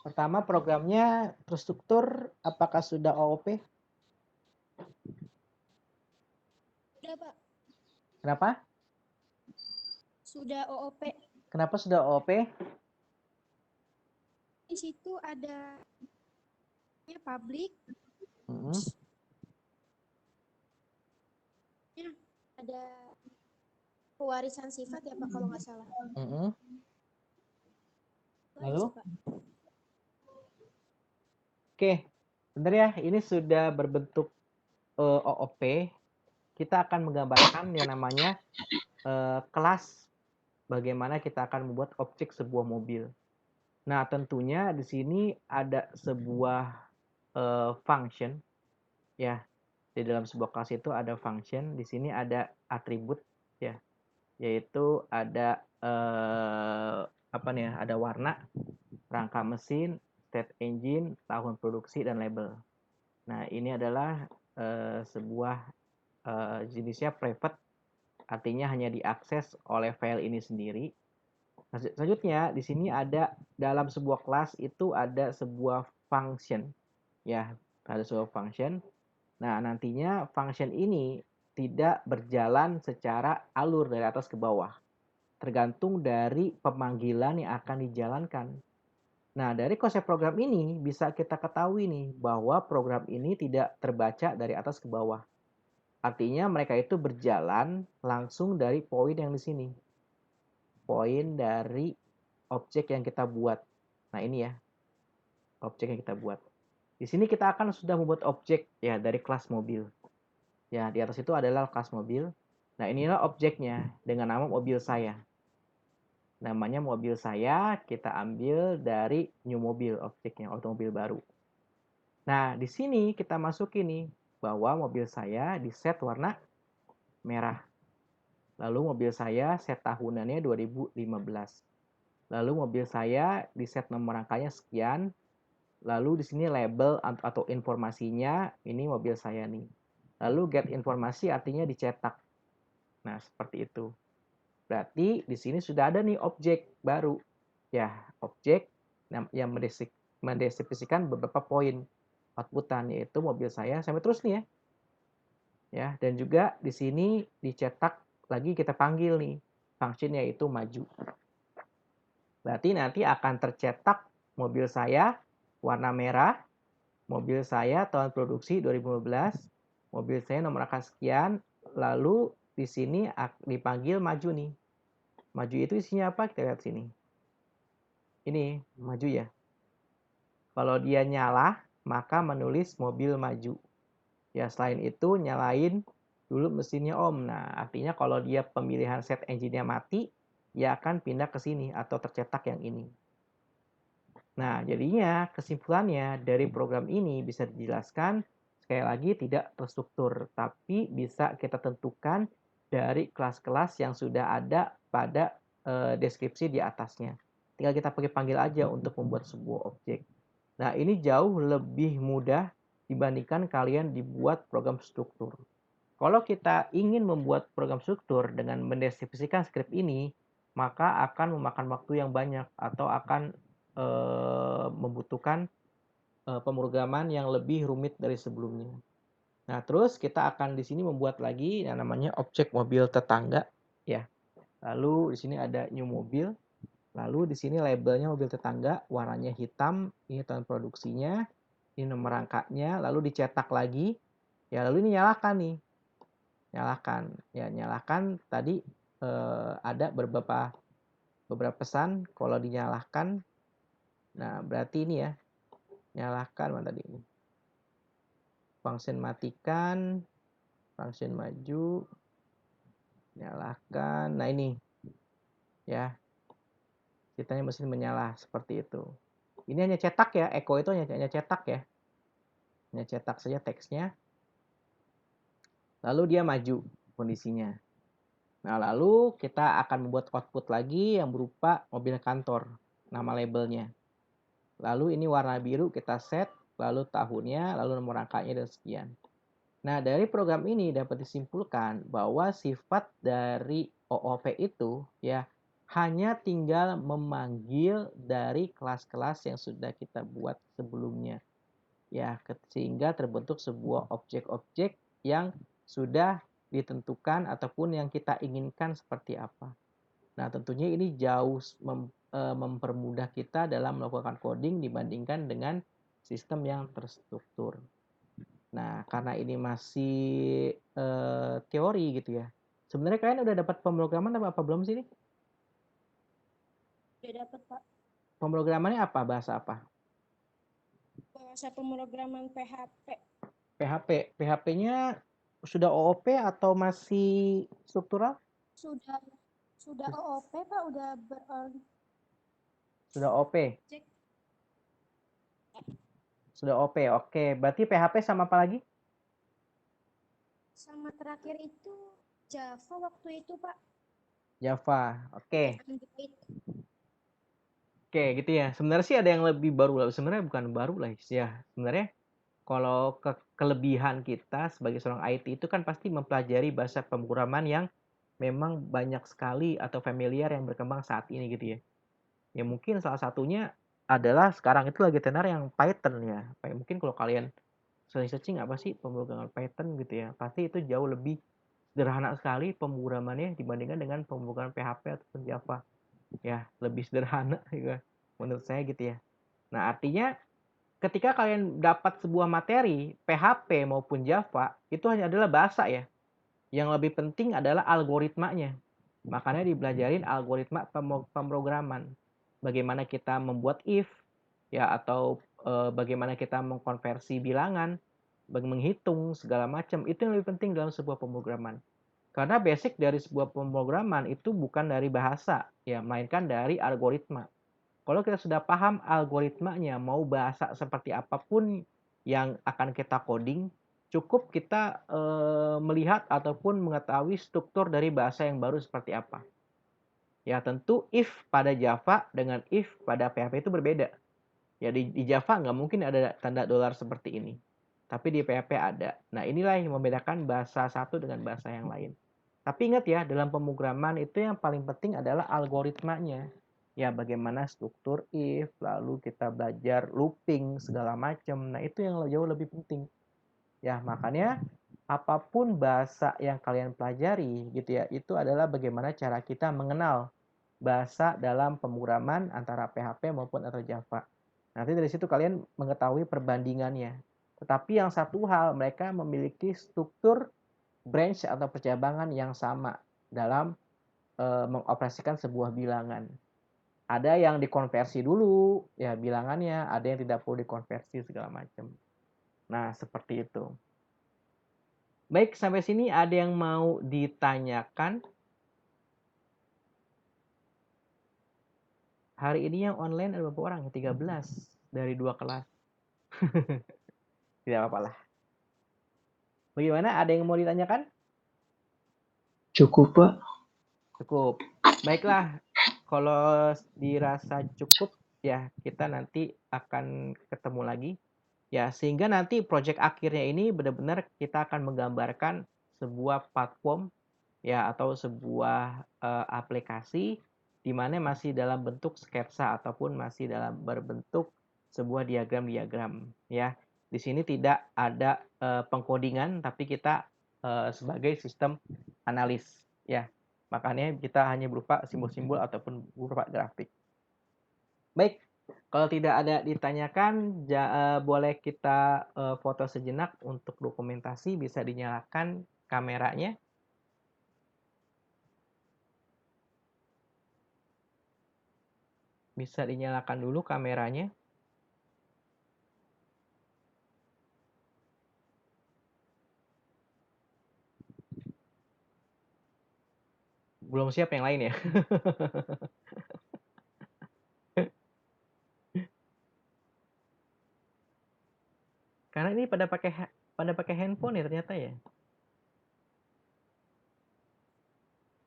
Pertama, programnya terstruktur, apakah sudah OOP? Sudah, Pak. Kenapa? Sudah OOP. Kenapa sudah OOP? Di situ ada public, ada pewarisan sifat ya Pak kalau nggak salah. Lalu? Oke, bentar ya, ini sudah berbentuk OOP. Kita akan menggambarkan yang namanya kelas bagaimana kita akan membuat objek sebuah mobil. Nah, tentunya di sini ada sebuah function ya. Di dalam sebuah kelas itu ada function, di sini ada atribut ya. Yaitu ada ada warna, rangka mesin, state engine, tahun produksi dan label. Nah, ini adalah sebuah jenisnya private, artinya hanya diakses oleh file ini sendiri. Nah, selanjutnya di sini ada dalam sebuah kelas itu ada sebuah function ya, ada sebuah function. Nah, nantinya function ini tidak berjalan secara alur dari atas ke bawah, tergantung dari pemanggilan yang akan dijalankan. Nah, dari konsep program ini bisa kita ketahui nih bahwa program ini tidak terbaca dari atas ke bawah. Artinya mereka itu berjalan langsung dari poin yang di sini. Poin dari objek yang kita buat. Nah, ini ya. Objek yang kita buat. Di sini kita akan sudah membuat objek ya dari kelas mobil. Ya, di atas itu adalah kelas mobil. Nah, inilah objeknya dengan nama mobil saya. Namanya mobil saya, kita ambil dari new mobil, objeknya, otomobil baru. Nah, di sini kita masukin nih, bahwa mobil saya di set warna merah. Lalu mobil saya set tahunannya 2015. Lalu mobil saya di set nomor rangkanya sekian. Lalu di sini label atau informasinya, ini mobil saya nih. Lalu get informasi artinya dicetak. Nah, seperti itu. Berarti di sini sudah ada nih objek baru. Ya, objek yang mendeskripsikan beberapa poin outputan, yaitu mobil saya sampai terus nih ya. Ya, dan juga di sini dicetak lagi, kita panggil nih function yaitu maju. Berarti nanti akan tercetak mobil saya warna merah, mobil saya tahun produksi 2015, mobil saya nomor rangka sekian, lalu di sini dipanggil maju nih. Maju itu isinya apa? Kita lihat sini. Ini maju ya. Kalau dia nyala, maka menulis mobil maju. Ya, selain itu nyalain dulu mesinnya Om. Nah, artinya kalau dia pemilihan set engine-nya mati, ya akan pindah ke sini atau tercetak yang ini. Nah, jadinya kesimpulannya dari program ini bisa dijelaskan sekali lagi tidak terstruktur, tapi bisa kita tentukan dari kelas-kelas yang sudah ada pada deskripsi di atasnya. Tinggal kita pakai panggil aja untuk membuat sebuah objek. Nah, ini jauh lebih mudah dibandingkan kalian dibuat program struktur. Kalau kita ingin membuat program struktur dengan mendeskripsikan skrip ini, maka akan memakan waktu yang banyak atau akan membutuhkan pemrograman yang lebih rumit dari sebelumnya. Nah, terus kita akan di sini membuat lagi yang namanya objek mobil tetangga ya. Lalu di sini ada new mobil. Lalu di sini labelnya mobil tetangga, warnanya hitam, ini tahun produksinya, ini nomor rangkanya, lalu dicetak lagi. Ya, lalu ini nyalakan nih. Nyalakan. Ya, nyalakan tadi ada beberapa pesan kalau dinyalakan. Nah, berarti ini ya. Nyalakan mana tadi ini. Function matikan, function maju, nyalakan. Nah, ini ya. Ceritanya mesin menyala seperti itu. Ini hanya cetak ya, echo itu hanya cetak ya. Hanya cetak saja teksnya. Lalu dia maju. kondisinya. Nah, lalu kita akan membuat output lagi yang berupa mobil kantor, nama labelnya. Lalu ini warna biru kita set, lalu tahunnya, lalu nomor rangkanya dan sekian. Nah, dari program ini dapat disimpulkan bahwa sifat dari OOP itu ya hanya tinggal memanggil dari kelas-kelas yang sudah kita buat sebelumnya. Ya, sehingga terbentuk sebuah objek-objek yang sudah ditentukan ataupun yang kita inginkan seperti apa. Nah, tentunya ini jauh mempermudah kita dalam melakukan coding dibandingkan dengan sistem yang terstruktur. Nah, karena ini masih teori gitu ya. Sebenarnya kalian udah dapat pemrograman apa belum sih ini? Udah dapat, Pak. Pemrogramannya apa? Bahasa apa? Bahasa pemrograman PHP. PHP-nya sudah OOP atau masih struktural? Sudah OOP, Pak, udah Sudah OP. berobjek. Sudah OP. Oke, berarti PHP sama apa lagi? Sama terakhir itu Java waktu itu, Pak. Java. Oke. Android. Oke, gitu ya. Sebenarnya sih ada yang lebih baru lah. Sebenarnya bukan baru lah ya. Sebenarnya kalau kelebihan kita sebagai seorang IT itu kan pasti mempelajari bahasa pemrograman yang memang banyak sekali atau familiar yang berkembang saat ini gitu ya. Ya mungkin salah satunya adalah sekarang itu lagi tenar yang Python ya. Mungkin kalau kalian searching apa sih pemrograman Python gitu ya. Pasti itu jauh lebih sederhana sekali pemrogramannya dibandingkan dengan pemrograman PHP ataupun Java. Ya, lebih sederhana juga menurut saya gitu ya. Nah, artinya ketika kalian dapat sebuah materi PHP maupun Java, itu hanya adalah bahasa ya. Yang lebih penting adalah algoritmanya. Makanya dibelajarin algoritma pemrograman. Bagaimana kita membuat if ya atau bagaimana kita mengkonversi bilangan, menghitung segala macam. Itu yang lebih penting dalam sebuah pemrograman. Karena basic dari sebuah pemrograman itu bukan dari bahasa, ya, melainkan dari algoritma. Kalau kita sudah paham algoritmanya, mau bahasa seperti apapun yang akan kita coding, cukup kita melihat ataupun mengetahui struktur dari bahasa yang baru seperti apa. Ya, tentu if pada Java dengan if pada PHP itu berbeda. Ya, di Java nggak mungkin ada tanda dolar seperti ini. Tapi di PHP ada. Nah, inilah yang membedakan bahasa satu dengan bahasa yang lain. Tapi ingat ya, dalam pemrograman itu yang paling penting adalah algoritmanya. Ya, bagaimana struktur if, lalu kita belajar looping, segala macam. Nah, itu yang jauh lebih penting. Ya, makanya apapun bahasa yang kalian pelajari gitu ya, itu adalah bagaimana cara kita mengenal bahasa dalam pemrograman antara PHP maupun atau Java. Nanti dari situ kalian mengetahui perbandingannya. Tetapi yang satu hal, mereka memiliki struktur branch atau percabangan yang sama dalam mengoperasikan sebuah bilangan. Ada yang dikonversi dulu ya bilangannya, ada yang tidak perlu dikonversi segala macam. Nah, seperti itu. Baik, sampai sini ada yang mau ditanyakan? Hari ini yang online ada berapa orang? 13 dari 2 kelas. Tidak apa-apa lah. Bagaimana? Ada yang mau ditanyakan? Cukup, Pak. Cukup. Baiklah, kalau dirasa cukup ya kita nanti akan ketemu lagi. Ya, sehingga nanti project akhirnya ini benar-benar kita akan menggambarkan sebuah platform ya atau sebuah aplikasi di mana masih dalam bentuk sketsa ataupun masih dalam berbentuk sebuah diagram-diagram ya. Di sini tidak ada pengkodingan tapi kita sebagai sistem analis ya. Makanya kita hanya berupa simbol-simbol ataupun berupa grafik. Baik, kalau tidak ada ditanyakan, boleh kita foto sejenak untuk dokumentasi. Bisa dinyalakan kameranya. Bisa dinyalakan dulu kameranya. Belum siap yang lain ya. Karena ini pada pakai handphone ya ternyata ya.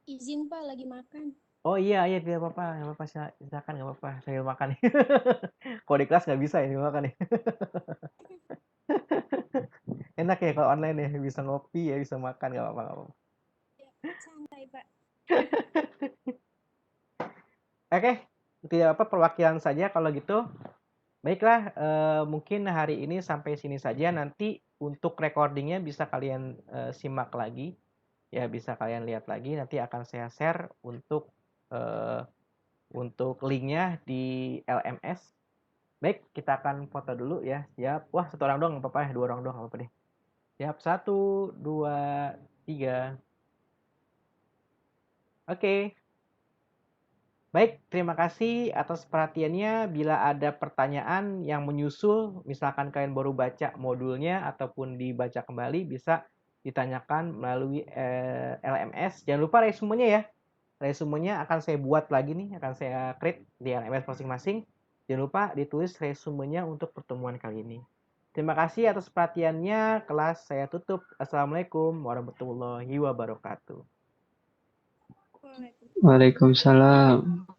Izin Pak, lagi makan. Oh iya, iya tidak apa-apa, nggak apa-apa, silakan nggak apa-apa, saya makan. Kalau di kelas nggak bisa ini makan nih. Enak ya kalau online ya, bisa ngopi ya, bisa makan nggak apa-apa, nggak apa-apa. Ya, santai Pak. Oke, tidak apa perwakilan saja kalau gitu. Baiklah, mungkin hari ini sampai sini saja. Nanti untuk recordingnya bisa kalian simak lagi, ya bisa kalian lihat lagi. Nanti akan saya share untuk linknya di LMS. Baik, kita akan foto dulu ya. Siap. Wah, satu orang doang nggak apa-apa ya, 2 orang doang nggak apa-apa deh. Siap, 1, 2, 3. Oke. Baik, terima kasih atas perhatiannya. Bila ada pertanyaan yang menyusul, misalkan kalian baru baca modulnya ataupun dibaca kembali, bisa ditanyakan melalui LMS. Jangan lupa resumenya ya. Resumenya akan saya buat lagi nih, akan saya create di LMS masing-masing. Jangan lupa ditulis resumenya untuk pertemuan kali ini. Terima kasih atas perhatiannya. Kelas saya tutup. Assalamualaikum warahmatullahi wabarakatuh. Waalaikumsalam. Waalaikumsalam.